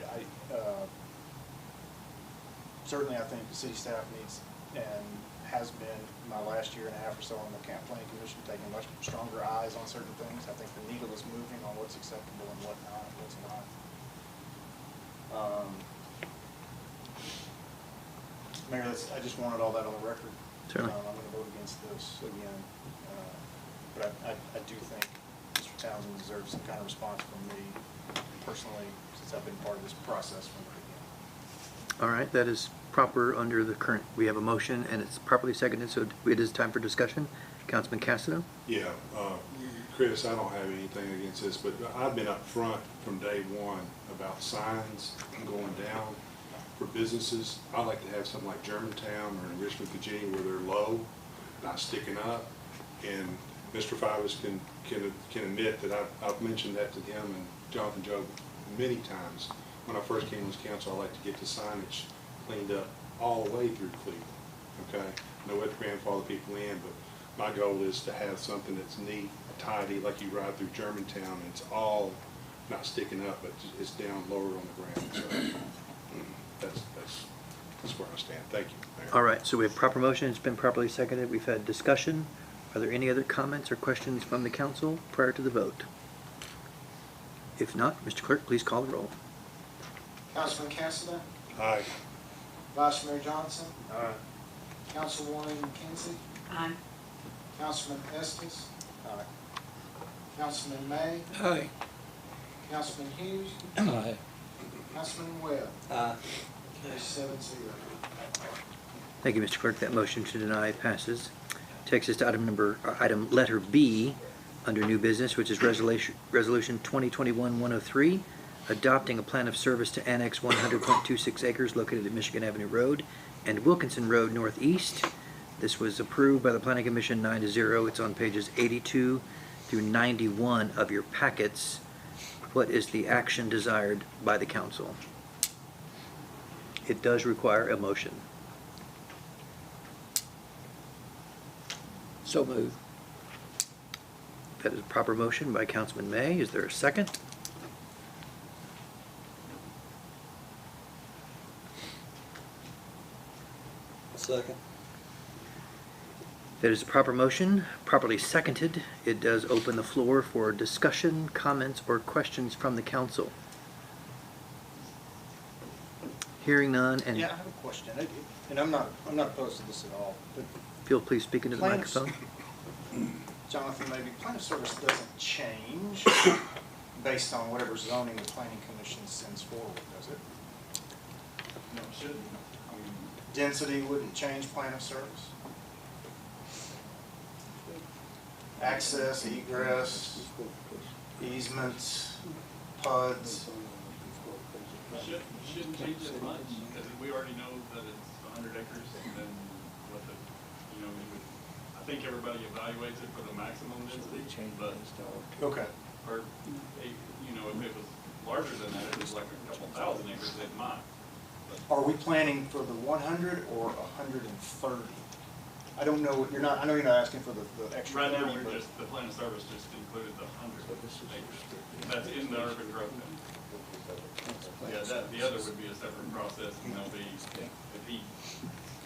Certainly, I think the city staff needs, and has been my last year and a half or so on the planning commission, taking much stronger eyes on certain things. I think the needle is moving on what's acceptable and what's not. Mayor, I just wanted all that on the record. Certainly. I'm going to vote against this again, but I do think Mr. Townsend deserves some kind of response from me personally, since I've been part of this process from the beginning. All right, that is proper under the current, we have a motion and it's properly seconded, so it is time for discussion. Councilman Cassidy? Yeah, Chris, I don't have anything against this, but I've been up front from day one about signs going down for businesses. I like to have something like Germantown or in Richmond, Virginia, where they're low, not sticking up. And Mr. Fivers can admit that I've mentioned that to him and Jonathan Joe many times. When I first came on this council, I like to get the signage cleaned up all the way through Cleveland, okay? No way to grandfather people in, but my goal is to have something that's neat, tidy, like you ride through Germantown, and it's all not sticking up, but it's down lower on the ground. So that's where I stand. Thank you, Mayor. All right, so we have proper motion, it's been properly seconded, we've had discussion. Are there any other comments or questions from the council prior to the vote? If not, Mr. Clerk, please call the roll. Councilman Cassidy? Aye. Vice Mayor Johnson? Aye. Councilwoman McKenzie? Aye. Councilman Estes? Aye. Councilman May? Aye. Councilman Hughes? Aye. Councilman Webb? Aye. Carries 7-0. Thank you, Mr. Clerk. That motion to deny passes. Takes us to item letter B under new business, which is resolution 2021-103, adopting a plan of service to annex 100.26 acres located at Michigan Avenue Road and Wilkinson Road Northeast. This was approved by the Planning Commission 9-0. It's on pages 82 through 91 of your packets. What is the action desired by the council? It does require a motion. So moved. That is a proper motion by Councilman May. Is there a second? Second. That is a proper motion, properly seconded. It does open the floor for discussion, comments, or questions from the council. Hearing none, and Yeah, I have a question, and I'm not opposed to this at all, but Phil, please speak into the Plan of- microphone. Jonathan, maybe plan of service doesn't change based on whatever zoning the planning commission sends forward, does it? shouldn't. I mean, Density wouldn't change plan of service? Access, egress, easements, PUDs. shouldn't change that much, because we already know that it's 100 acres, and then what the, you know, we would, I think everybody evaluates it for the maximum density, but, Okay. or, you know, if it was larger than that, if it was like a couple thousand acres, it might. Are we planning for the 100 or 130? I don't know, you're not, I know you're not asking for the extra Right now, 30, we're but just, the plan of service just included the 100 acres. That's in the urban growth plan. Yeah, that, the other would be a separate process, and there'll be, if he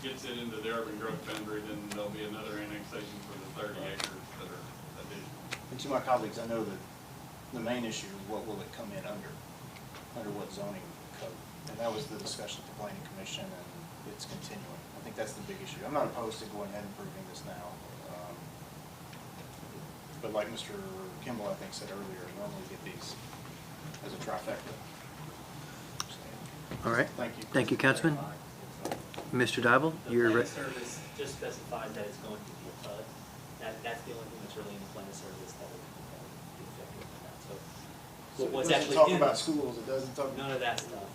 gets it into the urban growth boundary, then there'll be another annexation for the 30 acres that are additional. And to my colleagues, I know that the main issue is what will it come in under what zoning code? And that was the discussion at the planning commission, and it's continuing. I think that's the big issue. I'm not opposed to going ahead and approving this now. But like Mr. Kimball, I think, said earlier, normally get these as a trifecta. All right. Thank you. Thank you, Councilman. Mr. Dybel, The you're plan re- of service just specifies that it's going to be a PUD. That's the only thing that's really in the plan of service that would be effective on that. So So it what's doesn't actually talk in about schools, it doesn't talk. none of that stuff.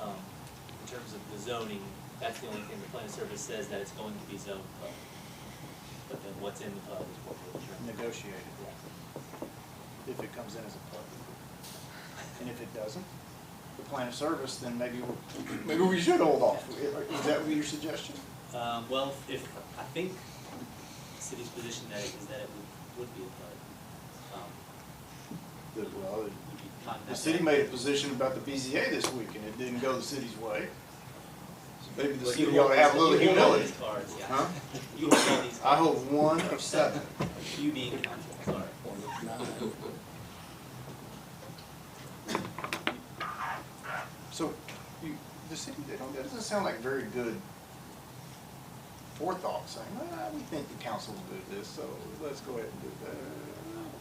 In terms of the zoning, that's the only thing. The plan of service says that it's going to be zoned PUD. But then what's in the PUD is what we'll determine. Negotiated, if it comes in as a PUD. And if it doesn't, the plan of service, then maybe we should hold off. Is that your suggestion? Well, if, I think the city's position that is that it would be a PUD. Well, Would you contact the city made a position about the BZA this week, and it didn't go the city's way. So maybe the Well, city you ought to have a little you hold all humility. these cards, yeah. Huh? You hold all these I cards. hold one of 7. You being council, sorry. So, the city, that doesn't sound like very good forethought, saying, well, we think the council will do this, so let's go ahead and do that.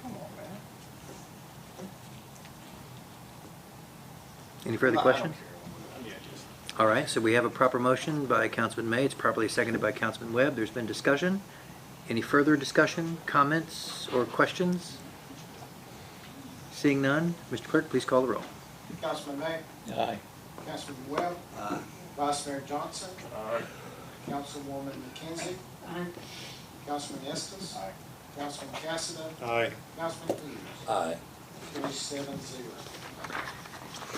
Come on, man. any further No, I don't questions? care. Yeah, just- All right, so we have a proper motion by Councilman May. It's properly seconded by Councilman Webb. There's been discussion. Any further discussion, comments, or questions? Seeing none, Mr. Clerk, please call the roll. Councilman May, Aye. Councilman Webb, Vice Mayor Johnson, Councilwoman McKenzie, Councilman Estes, Councilman Cassidy, Aye. Councilman Hughes. Aye. Carries 7-0.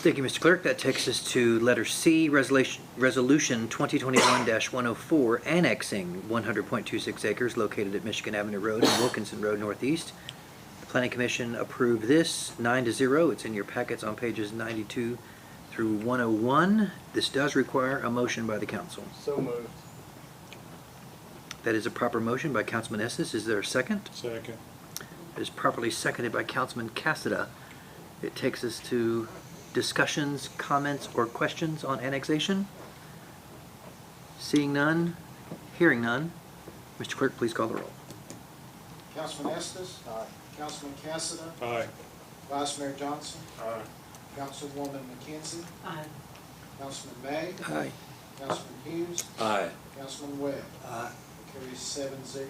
Thank you, Mr. Clerk. That takes us to letter C, Resolution 2021-104, annexing 100.26 acres located at Michigan Avenue Road and Wilkinson Road Northeast. The Planning Commission approved this 9-0. It's in your packets on pages 92 through 101. This does require a motion by the council. So moved. That is a proper motion by Councilman Estes. Is there a second? Second. It is properly seconded by Councilman Cassida. It takes us to discussions, comments, or questions on annexation. Seeing none, hearing none. Mr. Clerk, please call the roll. Councilman Estes, Councilman Cassidy, Aye. Vice Mayor Johnson, Councilwoman McKenzie, Councilman May, Aye. Councilman Hughes, Aye. Councilman Webb. Carries 7-0.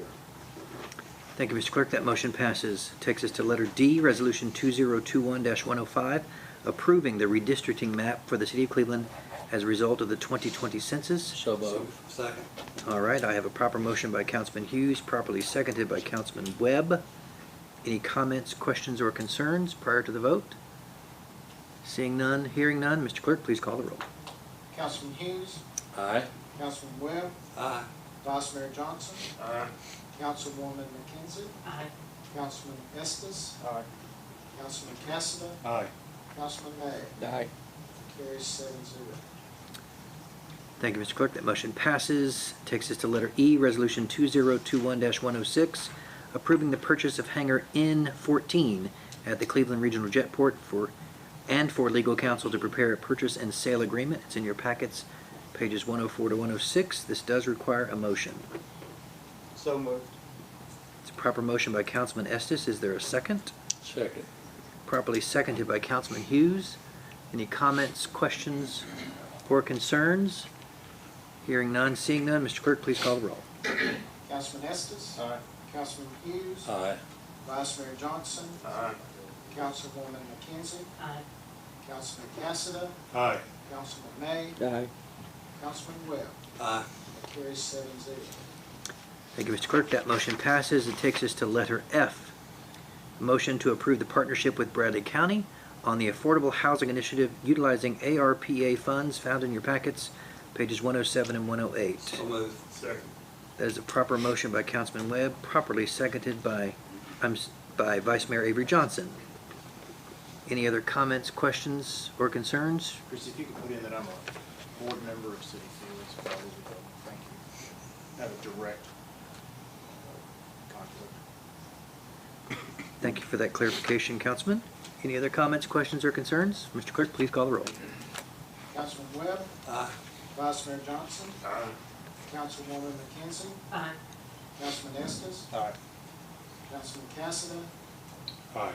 Thank you, Mr. Clerk. That motion passes. Takes us to letter D, Resolution 2021-105, approving the redistricting map for the City of Cleveland as a result of the 2020 census. So moved. Second. All right, I have a proper motion by Councilman Hughes, properly seconded by Councilman Webb. Any comments, questions, or concerns prior to the vote? Seeing none, hearing none, Mr. Clerk, please call the roll. Councilman Hughes, Aye. Councilman Webb, Aye. Vice Mayor Johnson, Councilwoman McKenzie, Councilman Estes, Councilman Cassidy, Aye. Councilman May. Aye. Carries 7-0. Thank you, Mr. Clerk. That motion passes. Takes us to letter E, Resolution 2021-106, approving the purchase of hangar N14 at the Cleveland Regional Jetport for legal counsel to prepare a purchase and sale agreement. It's in your packets, pages 104 to 106. This does require a motion. So moved. It's a proper motion by Councilman Estes. Is there a second? Second. Properly seconded by Councilman Hughes. Any comments, questions, or concerns? Hearing none, seeing none, Mr. Clerk, please call the roll. Councilman Estes. Aye. Councilman Hughes. Aye. Vice Mayor Johnson. Aye. Councilwoman McKenzie. Aye. Councilman Cassidy. Aye. Councilman May. Aye. Councilman Webb. Aye. That carries 7-0. Thank you, Mr. Clerk. That motion passes. It takes us to letter F. Motion to approve the partnership with Bradley County on the Affordable Housing Initiative utilizing ARPA funds found in your packets, pages 107 and 108. So moved. Second. That is a proper motion by Councilman Webb, properly seconded by Vice Mayor Avery Johnson. Any other comments, questions, or concerns? Chris, if you could put in that I'm a board member of City Fields, that would be good. Thank you. Have a direct conflict. Thank you for that clarification, Councilman. Any other comments, questions, or concerns? Mr. Clerk, please call the roll. Councilman Webb. Aye. Vice Mayor Johnson. Aye. Councilwoman McKenzie. Aye. Councilman Estes. Aye. Councilman Cassidy. Aye.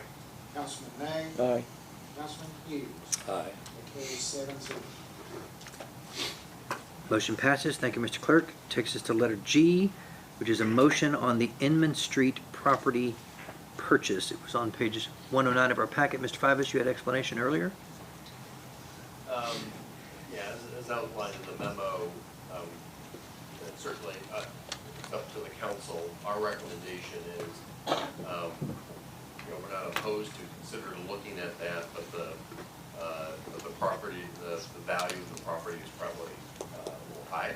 Councilman May. Aye. Councilman Hughes. Aye. That carries 7-0. Motion passes. Thank you, Mr. Clerk. Takes us to letter G, which is a motion on the Inman Street property purchase. It was on pages 109 of our packet. Mr. Fivas, you had explanation earlier? Yeah, as outlined in the memo, and certainly up to the council, our recommendation is, we're not opposed to consider looking at that, but the property, the value of the property is probably a little high.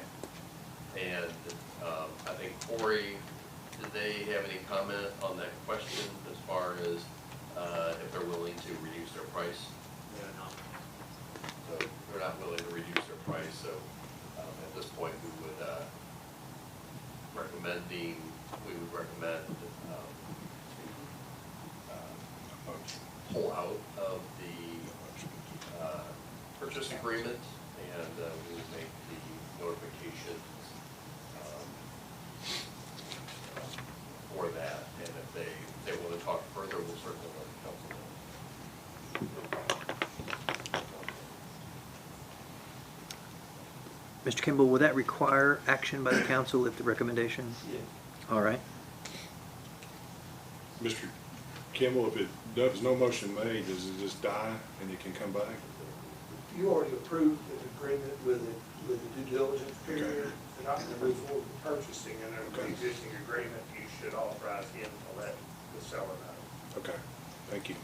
And I think Corey, did they have any comment on that question as far as if they're willing to reduce their price? So they're not willing to reduce their price, so at this point, we would recommend pull out of the purchase agreement, and we will make the notifications for that, and if they want to talk further, we'll certainly let the council know. Mr. Kimball, will that require action by the council if the recommendation? Yeah. All right. Mr. Kimball, if there's no motion made, does it just die and it can come back? You already approved an agreement with the due diligence period. They're not going to move forward with purchasing, and under the existing agreement, you should authorize him to let the seller know. Okay, thank you.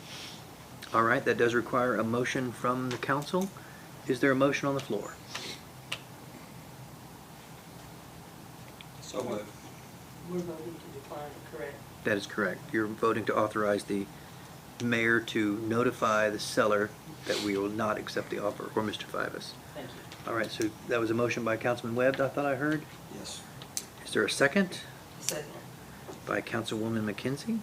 All right, that does require a motion from the council. Is there a motion on the floor? So moved. We're voting to decline, correct? That is correct. You're voting to authorize the mayor to notify the seller that we will not accept the offer, or Mr. Fivas. Thank you. All right, so that was a motion by Councilman Webb, I thought I heard. Yes. Is there a second? Second. By Councilwoman McKenzie.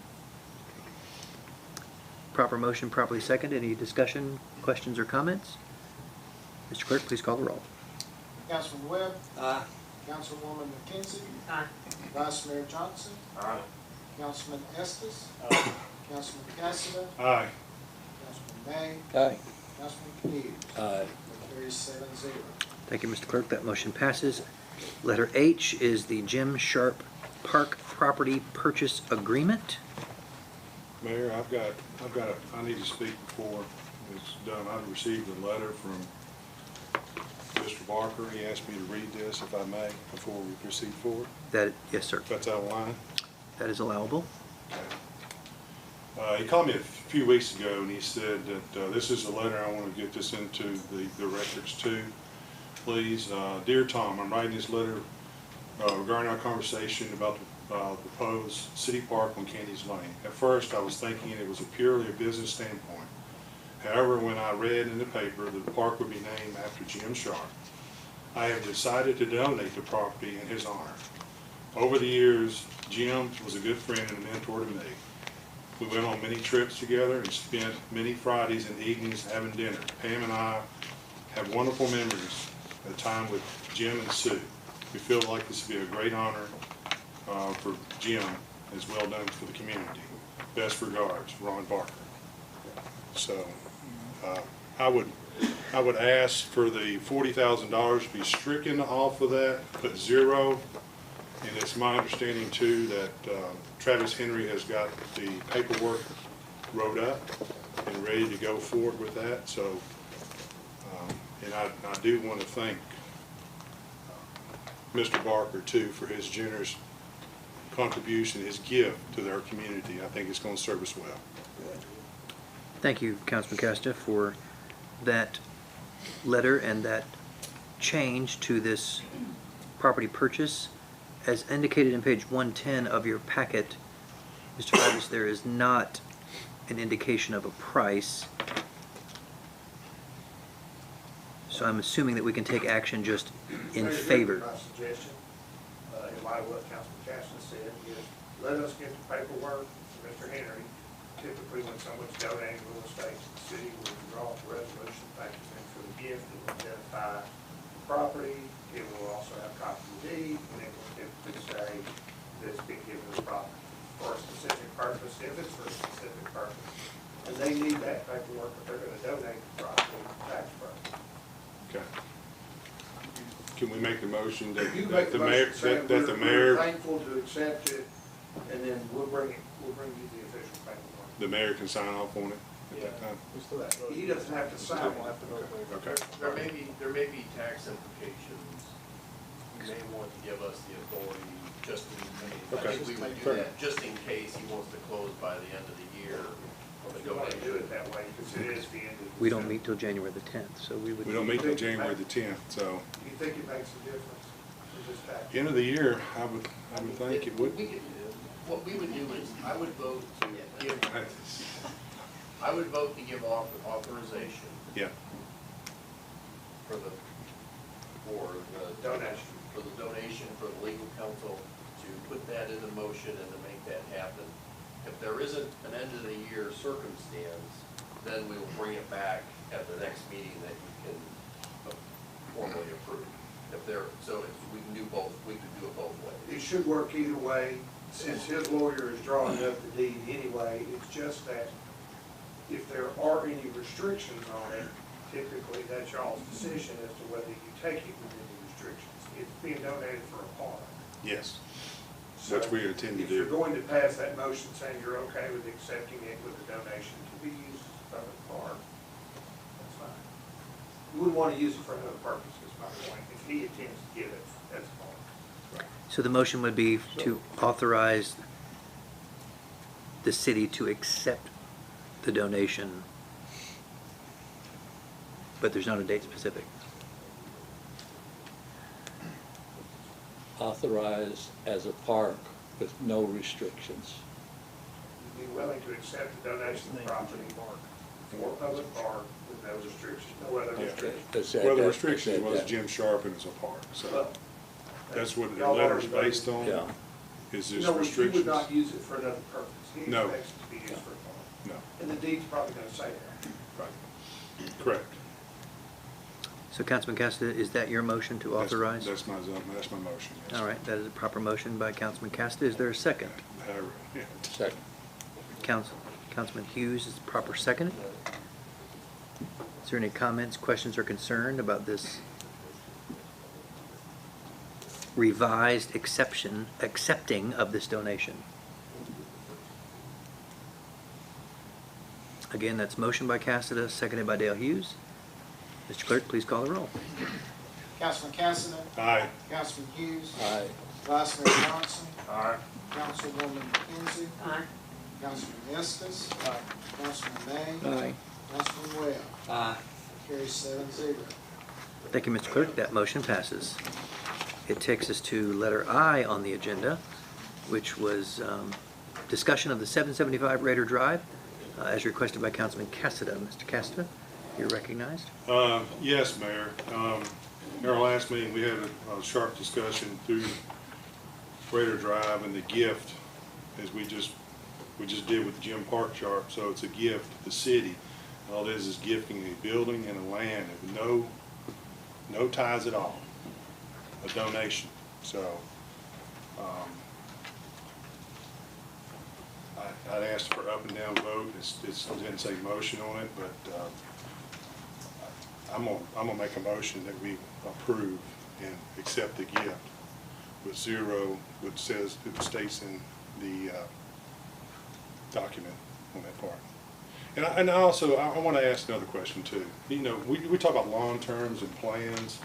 Proper motion, properly seconded. Any discussion, questions, or comments? Mr. Clerk, please call the roll. Councilman Webb. Aye. Councilwoman McKenzie. Aye. Vice Mayor Johnson. Aye. Councilman Estes. Councilman Cassidy. Aye. Councilman May. Aye. Councilman Hughes. Aye. That carries 7-0. Thank you, Mr. Clerk. That motion passes. Letter H is the Jim Sharp Park Property Purchase Agreement. Mayor, I need to speak before it's done. I've received a letter from Mr. Barker. He asked me to read this, if I may, before we proceed forward. Yes, sir. If that's out of line. That is allowable. He called me a few weeks ago and he said that this is a letter, I want to get this into the records too, please. Dear Tom, I'm writing this letter regarding our conversation about the proposed city park on Candy's Lane. At first, I was thinking it was purely a business standpoint. However, when I read in the paper that the park would be named after Jim Sharp, I have decided to donate the property in his honor. Over the years, Jim was a good friend and a mentor to me. We went on many trips together and spent many Fridays and evenings having dinner. Pam and I have wonderful memories of the time with Jim and Sue. We feel like this would be a great honor for Jim, as well done for the community. Best regards, Ron Barker. So I would I would ask for the $40,000 to be stricken off of that, put 0. And it's my understanding too that Travis Henry has got the paperwork wrote up and ready to go forward with that. So, and I do want to thank Mr. Barker too for his generous contribution, his gift to their community. I think it's going to serve us well. Thank you, Councilman Casta, for that letter and that change to this property purchase. As indicated in page 110 of your packet, Mr. Fagus, there is not an indication of a price. So I'm assuming that we can take action just in Very good. favor. My suggestion, in light of what Councilman Cashman said, is let us get the paperwork from Mr. Henry. Typically, when someone's donating real estate to the city, we draw up a resolution thanking them for the gift. It will identify the property. It will also have a copy of the deed, and it will typically say that it's been given to the property for a specific purpose, if it's for a specific purpose. And they need that paperwork if they're gonna donate the property for tax purposes. Okay. Can we make the motion that You that make the the mayor, motion, saying that the we're mayor, thankful to accept it, and then we'll bring you the official paperwork. the mayor can sign off on it at that time? He doesn't have to sign it. Okay. There may be tax implications. You may want to give us the authority just in case. I Okay. think we would do Fair that, just in case he wants to close by the end of the year. If you want to do it that way, because it is the end of. We don't meet till January the 10th, so we would. We don't meet till January the 10th, so You think it makes a difference? Or just that? end of the year, I would think it would. What we would do is, I would vote to give authorization Yeah, for the Donation. for the donation for the legal counsel to put that into motion and to make that happen. If there isn't an end of the year circumstance, then we will bring it back at the next meeting that you can formally approve. We can do both, we can do it both ways. It should work either way, since his lawyer is drawing up the deed anyway. It's just that if there are any restrictions on it, typically that's y'all's decision as to whether you take it within the restrictions. It's being donated for a park. yes. So Which we intend to if you're do. going to pass that motion saying you're okay with accepting it with a donation to be used from the park, that's fine. You wouldn't want to use it for another purpose, is my point, if he intends to give it as a park. So the motion would be to authorize the city to accept the donation, but there's not a date specific. Authorized as a park with no restrictions. You'd be willing to accept the donation of the property for a public park with no restrictions, no other Yeah. restrictions. Well, the restriction was Jim Sharpen as a park, so Well, that's what the y'all letter's already based on, Yeah. is just No, you restrictions. would not use it for another purpose. He No. expects it to be used for a park. No, And the deed's probably gonna say that. right. Correct. So Councilman Casta, is that your motion to authorize? That's my motion, yes. All right, that is a proper motion by Councilman Casta. Is there a second? However, yeah. Second. Councilman Hughes is the proper second. Is there any comments, questions, or concern about this revised accepting of this donation? Again, that's motion by Casta, seconded by Dale Hughes. Mr. Clerk, please call the roll. Councilman Cassidy? Aye. Councilman Hughes? Aye. Vice Mayor Johnson? Aye. Councilwoman McKenzie? Aye. Councilman Estes? Councilman May? Aye. Councilman Webb? Aye. Carries 7-0. Thank you, Mr. Clerk. That motion passes. It takes us to letter I on the agenda, which was discussion of the 775 Raider Drive, as requested by Councilman Cassada. Mr. Cassada, you're recognized. Yes, Mayor. In our last meeting, we had a sharp discussion through Raider Drive and the gift, as we just did with the Jim Park Sharp. So it's a gift to the city. All it is gifting a building and a land with no ties at all. A donation. So I'd asked for up and down vote. It didn't say motion on it, but I'm gonna make a motion that we approve and accept the gift with zero, which says, it states in the document on that part. And I also, I want to ask another question too. You know, we talk about long terms and plans.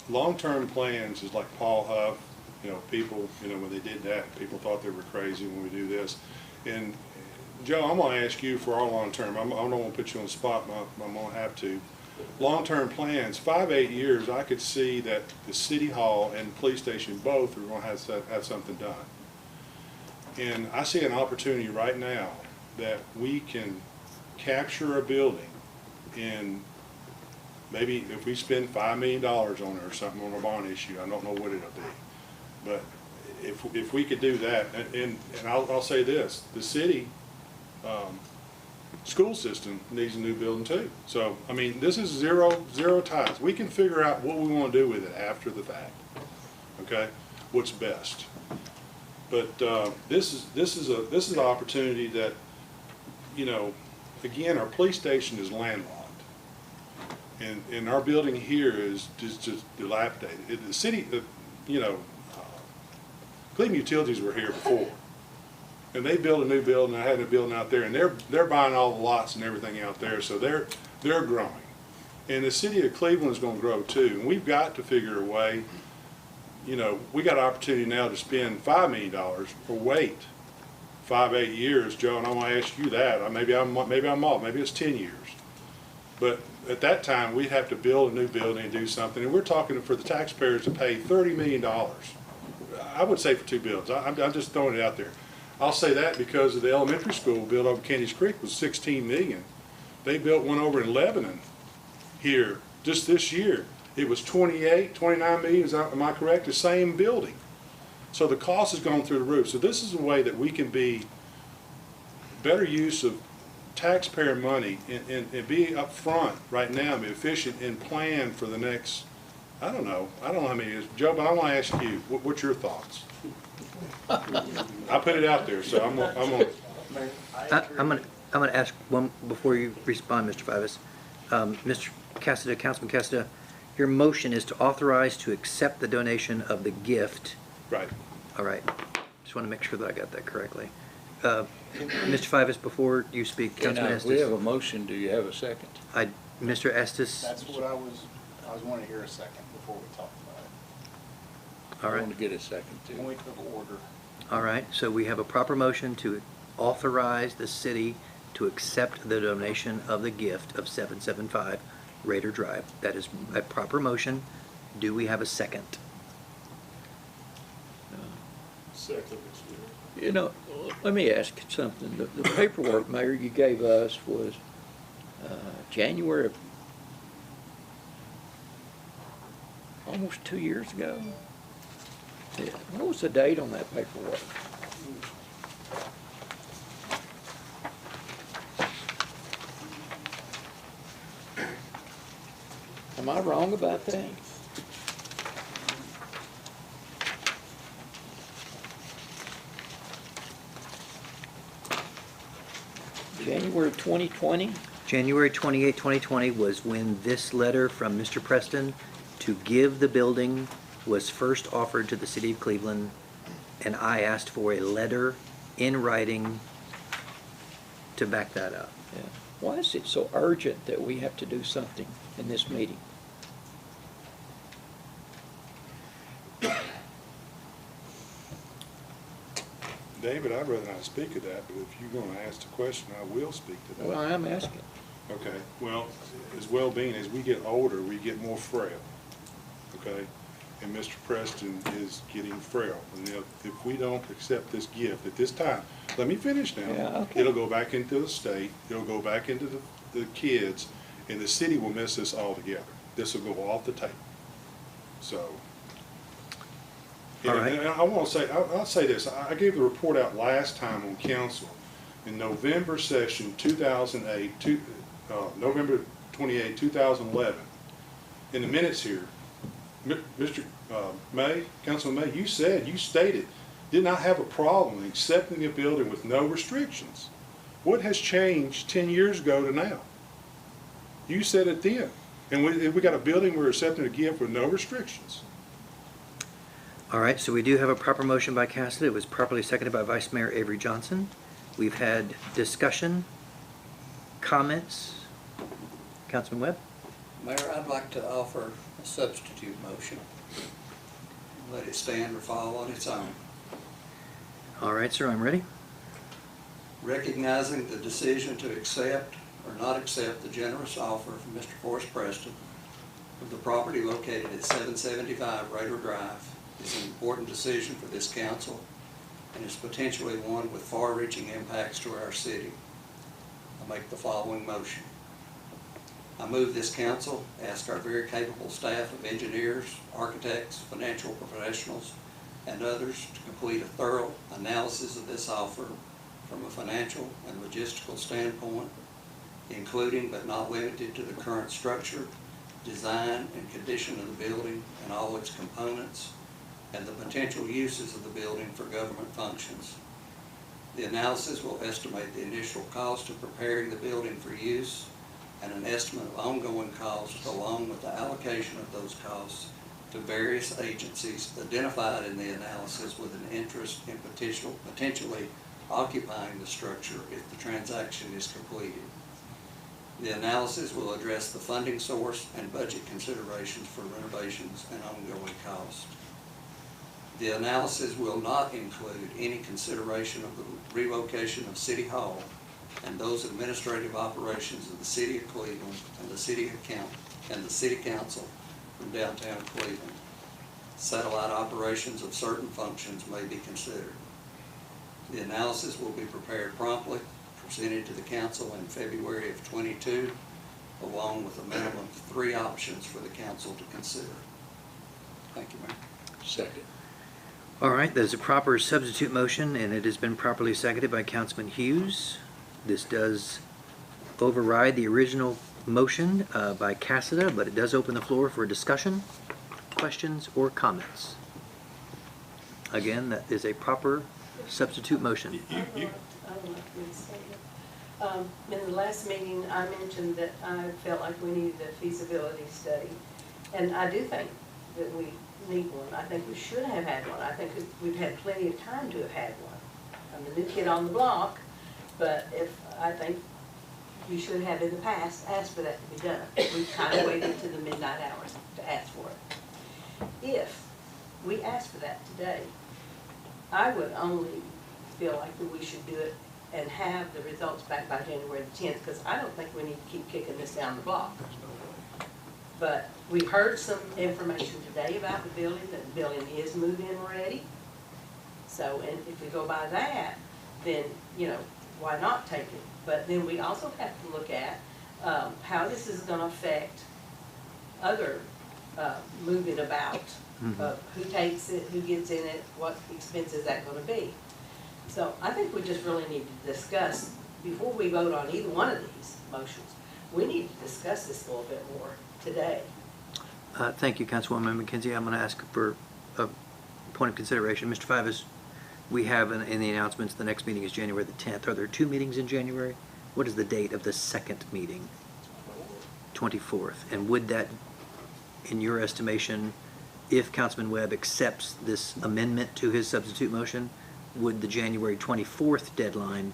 Long-term plans is like Paul Huff, you know, people, you know, when they did that, people thought they were crazy when we do this. And Joe, I'm gonna ask you for our long-term, I don't wanna put you on the spot, but I'm gonna have to. Long-term plans, 5-8 years, I could see that the city hall and the police station both are gonna have something done. And I see an opportunity right now that we can capture a building in, maybe if we spend $5 million on it or something on a bond issue, I don't know what it'll be. But if we could do that, and I'll say this, the city school system needs a new building too. So, I mean, this is zero ties. We can figure out what we want to do with it after the fact, okay? What's best. But this is an opportunity that, you know, again, our police station is landlocked. And our building here is just dilapidated. The city, you know, Cleveland Utilities were here before, and they built a new building. I had a building out there, and they're buying all the lots and everything out there, so they're growing. And the city of Cleveland is going to grow too. And we've got to figure a way. You know, we got an opportunity now to spend $5 million or wait 5-8 years, Joe. And I'm going to ask you that. Maybe I'm off. Maybe it's 10 years. But at that time, we'd have to build a new building and do something. And we're talking for the taxpayers to pay $30 million. I would say for 2 buildings. I'm just throwing it out there. I'll say that because of the elementary school built over Candies Creek was $16 million. They built one over in Lebanon here just this year. It was 29 million, am I correct? The same building. So the cost has gone through the roof. So this is a way that we can be better use of taxpayer money and be upfront right now, be efficient and plan for the next, I don't know how many years. Joe, but I want to ask you, what's your thoughts? I put it out there, so I'm gonna ask one before you respond, Mr. Fivas. Mr. Cassada, Councilman Cassada, your motion is to authorize to accept the donation of the gift. Right. All right. Just want to make sure that I got that correctly. Mr. Fivas, before you speak, Councilman Estes. We have a motion. Do you have a second? Mr. Estes. That's what I was wanting to hear a second before we talked about it. All right. I want to get a second too. Point of order. All right. So we have a proper motion to authorize the city to accept the donation of the gift of 775 Raider Drive. That is a proper motion. Do we have a second? Second. You know, let me ask you something. The paperwork, Mayor, you gave us was January of almost 2 years ago. Yeah. What was the date on that paperwork? Am I wrong about that? January 2020? January 28, 2020 was when this letter from Mr. Preston to give the building was first offered to the city of Cleveland, and I asked for a letter in writing to back that up. Yeah. Why is it so urgent that we have to do something in this meeting? David, I'd rather not speak to that, but if you're going to ask the question, I will speak to that. Well, I am asking. Okay, well, as well-being, as we get older, we get more frail, okay? And Mr. Preston is getting frail. And if we don't accept this gift at this time, let me finish now. Yeah, okay. It'll go back into the state, it'll go back into the kids, and the city will miss this altogether. This will go off the table. So, All right. and I want to say, I'll say this. I gave the report out last time on council in November session 2008, November 28, 2011. In the minutes here, Mr. May, Councilman May, you stated, did not have a problem accepting a building with no restrictions. What has changed 10 years ago to now? You said it then. And we got a building we're accepting a gift with no restrictions. All right, so we do have a proper motion by Cassidy. It was properly seconded by Vice Mayor Avery Johnson. We've had discussion, comments. Councilman Webb? Mayor, I'd like to offer a substitute motion. Let it stand or fall on its own. All right, sir, I'm ready. Recognizing the decision to accept or not accept the generous offer from Mr. Forrest Preston of the property located at 775 Raider Drive is an important decision for this council and is potentially one with far-reaching impacts to our city. I make the following motion. I move this council ask our very capable staff of engineers, architects, financial professionals, and others to complete a thorough analysis of this offer from a financial and logistical standpoint, including but not limited to the current structure, design, and condition of the building and all its components, and the potential uses of the building for government functions. The analysis will estimate the initial cost of preparing the building for use and an estimate of ongoing costs along with the allocation of those costs to various agencies identified in the analysis with an interest in potentially occupying the structure if the transaction is completed. The analysis will address the funding source and budget considerations for renovations and ongoing costs. The analysis will not include any consideration of the relocation of City Hall and those administrative operations of the City of Cleveland and the City Council from downtown Cleveland. Satellite operations of certain functions may be considered. The analysis will be prepared promptly, presented to the council in February of '22, along with a minimum of 3 options for the council to consider. Thank you, Mayor. Second. All right, there's a proper substitute motion, and it has been properly seconded by Councilman Hughes. This does override the original motion by Cassida, but it does open the floor for discussion, questions, or comments. Again, that is a proper substitute motion. I would like to say that. In the last meeting, I mentioned that I felt like we needed a feasibility study. And I do think that we need one. I think we should have had one. I think we've had plenty of time to have had one. I'm the new kid on the block, but I think you should have in the past asked for that to be done. We kind of waited to the midnight hours to ask for it. If we asked for that today, I would only feel like that we should do it and have the results back by January the 10th, because I don't think we need to keep kicking this down the block. But we heard some information today about the building, that the building is move-in ready. So, and if we go by that, then, you know, why not take it? But then we also have to look at how this is going to affect other moving about. Who takes it, who gets in it, what expense is that going to be? So I think we just really need to discuss, before we vote on either one of these motions, we need to discuss this a little bit more today. Thank you, Councilwoman McKenzie. I'm going to ask for a point of consideration. Mr. Fivas, we have in the announcements, the next meeting is January the 10th. Are there 2 meetings in January? What is the date of the second meeting? 24th. And would that, in your estimation, if Councilman Webb accepts this amendment to his substitute motion, would the January 24th deadline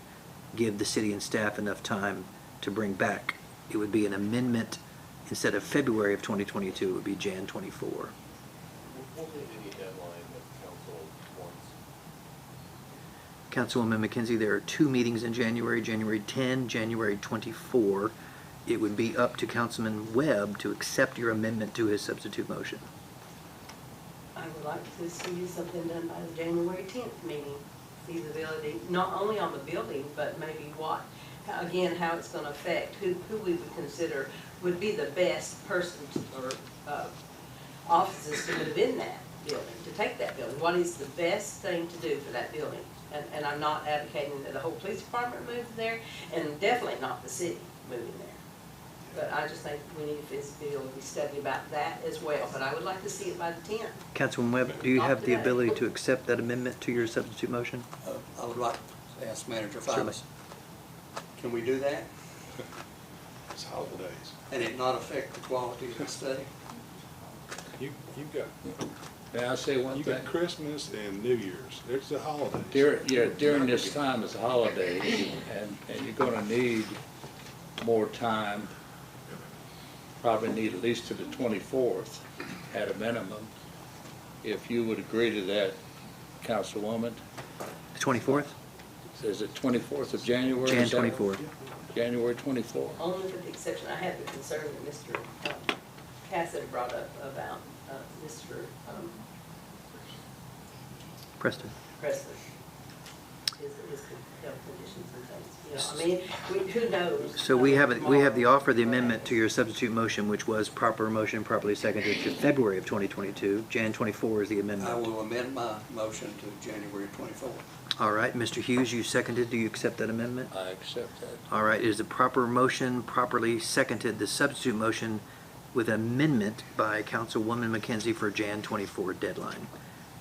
give the city and staff enough time to bring back? It would be an amendment. Instead of February of 2022, it would be Jan 24. We'll leave any deadline that council wants. Councilwoman McKenzie, there are 2 meetings in January, January 10, January 24. It would be up to Councilman Webb to accept your amendment to his substitute motion. I would like to see something done by the January 10th meeting, feasibility, not only on the building, but maybe what, again, how it's going to affect, who we would consider would be the best person or offices to move in that building, to take that building. What is the best thing to do for that building? And I'm not advocating that the whole police department move there, and definitely not the city moving there. But I just think we need a feasibility study about that as well. But I would like to see it by the 10th. Councilman Webb, do you have the ability to accept that amendment to your substitute motion? I would like to ask Manager Fivas. Can we do that? It's holidays. And it not affect the quality of the stay? You got, May I say one you thing? got Christmas and New Year's. There's the holidays. During this time as a holiday, and you're gonna need more time, probably need at least to the 24th at a minimum. If you would agree to that, Councilwoman, The 24th? is it 24th of January? Jan Is that- 24th. January 24th. Only with the exception, I have the concern that Mr. Cassidy brought up about Mr. Preston. Presley. His health conditions and things, you know, I mean, who knows? So we have the offer, the amendment to your substitute motion, which was proper motion, properly seconded to February of 2022. Jan 24 is the I amendment. will amend my motion to January 24th. All right, Mr. Hughes, you seconded. Do you accept that amendment? I accept that. All right, is the proper motion properly seconded, the substitute motion with amendment by Councilwoman McKenzie for Jan 24 deadline?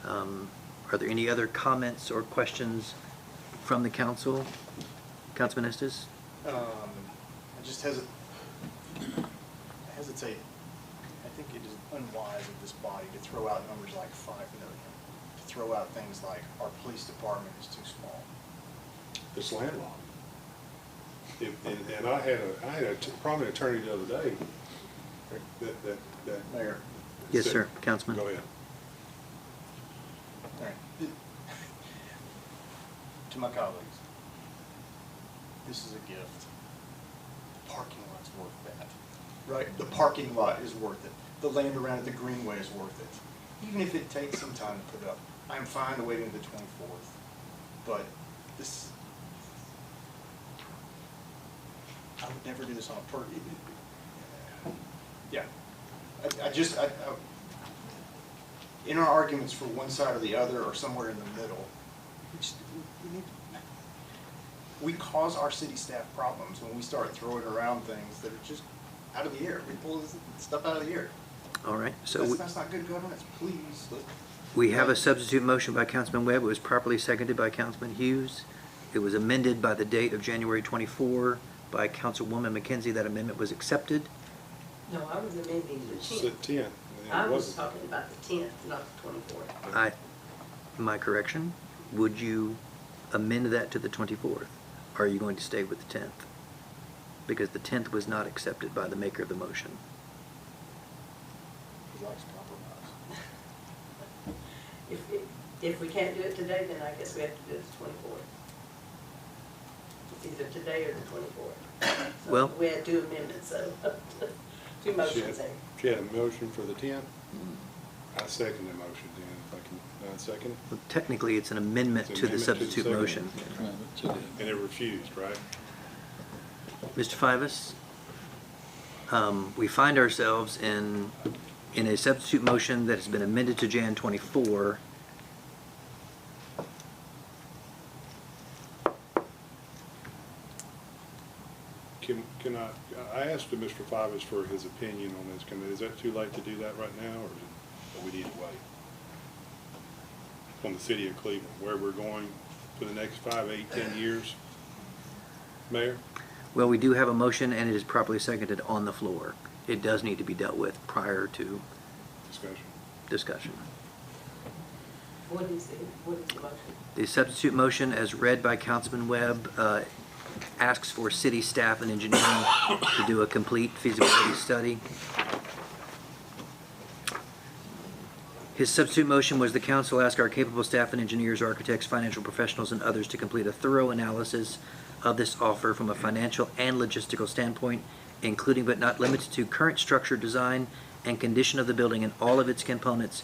Are there any other comments or questions from the council? Councilman Estes? I just hesitate, I think it is unwise of this body to throw out numbers like 5 million, to throw out things like our police department is too small. It's landlocked. And I had a prominent attorney the other day that. Mayor. Yes, said- sir. Councilman. Go ahead. All right. To my colleagues, this is a gift. Parking lot's worth that, right? The parking lot is worth it. The land around it, the greenway is worth it. Even if it takes some time to put up, I'm fine to wait until the 24th. But this, I would never do this on a yeah. In our arguments for one side or the other, or somewhere in the middle, we cause our city staff problems when we start throwing around things that are just out of the air. We pull this stuff out of the air. All right, so That's not good governance, please. we have a substitute motion by Councilman Webb. It was properly seconded by Councilman Hughes. It was amended by the date of January 24 by Councilwoman McKenzie. That amendment was accepted. No, I was amending the It's 10th. at 10. and it I was wasn't. talking about the 10th, not the 24th. My correction, would you amend that to the 24th? Or are you going to stay with the 10th? Because the 10th was not accepted by the maker of the motion. He likes compromise. If we can't do it today, then I guess we have to do it the 24th. It's either today or the 24th. So Well- we had two amendments, so, two motions there. She had a motion for the 10th. I second the motion then, if I can, second it. Well, technically, it's an amendment It's to the amendment to the substitute second. motion. And it refused, right? Mr. Fivas, we find ourselves in a substitute motion that has been amended to Jan 24. Can I asked Mr. Fivas for his opinion on this. Is that too late to do that right now, or we need to wait? On the city of Cleveland, where we're going for the next 5, 8, 10 years? Mayor? Well, we do have a motion, and it is properly seconded on the floor. It does need to be dealt with prior to discussion. What is the motion? The substitute motion, as read by Councilman Webb, asks for city staff and engineering to do a complete feasibility study. His substitute motion was the council ask our capable staff and engineers, architects, financial professionals, and others to complete a thorough analysis of this offer from a financial and logistical standpoint, including but not limited to current structure, design, and condition of the building and all of its components,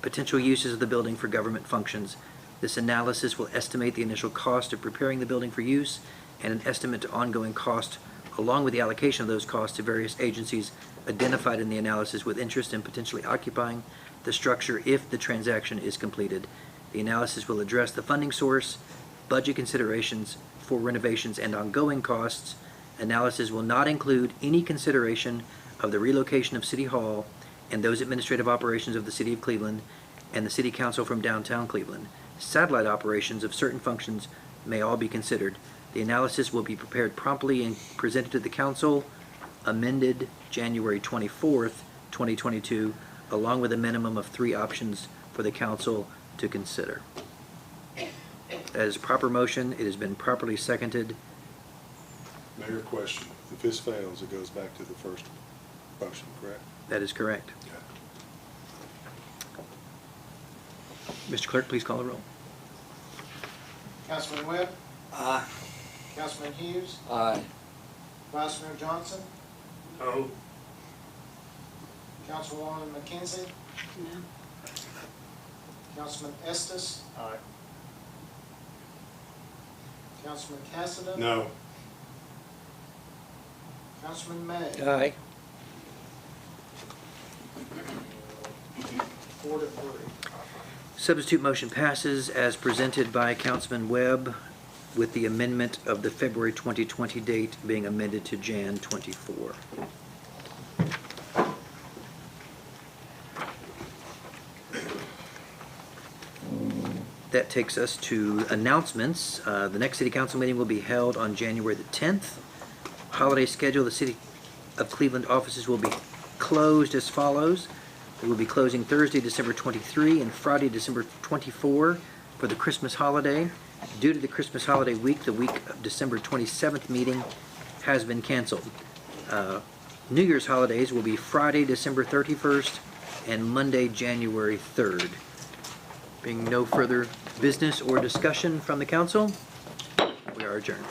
potential uses of the building for government functions. This analysis will estimate the initial cost of preparing the building for use and an estimate to ongoing cost, along with the allocation of those costs to various agencies identified in the analysis with interest in potentially occupying the structure if the transaction is completed. The analysis will address the funding source, budget considerations for renovations and ongoing costs. Analysis will not include any consideration of the relocation of City Hall and those administrative operations of the City of Cleveland and the City Council from downtown Cleveland. Satellite operations of certain functions may all be considered. The analysis will be prepared promptly and presented to the council, amended January 24th, 2022, along with a minimum of 3 options for the council to consider. As proper motion, it has been properly seconded. Mayor, question. If this fails, it goes back to the first motion, correct? That is correct. Mr. Clerk, please call the roll. Councilman Webb, Aye. Councilman Hughes, Aye. Vice Mayor Johnson, No. Councilwoman McKenzie, No. Councilman Estes, Aye. Councilman Cassidy. No. Councilman May. Aye. 4 to 3. Substitute motion passes as presented by Councilman Webb, with the amendment of the February 2020 date being amended to Jan 24. That takes us to announcements. The next city council meeting will be held on January the 10th. Holiday schedule, the City of Cleveland offices will be closed as follows. We will be closing Thursday, December 23, and Friday, December 24 for the Christmas holiday. Due to the Christmas holiday week, the week of December 27th meeting has been canceled. New Year's holidays will be Friday, December 31st, and Monday, January 3rd. Being no further business or discussion from the council, we are adjourned.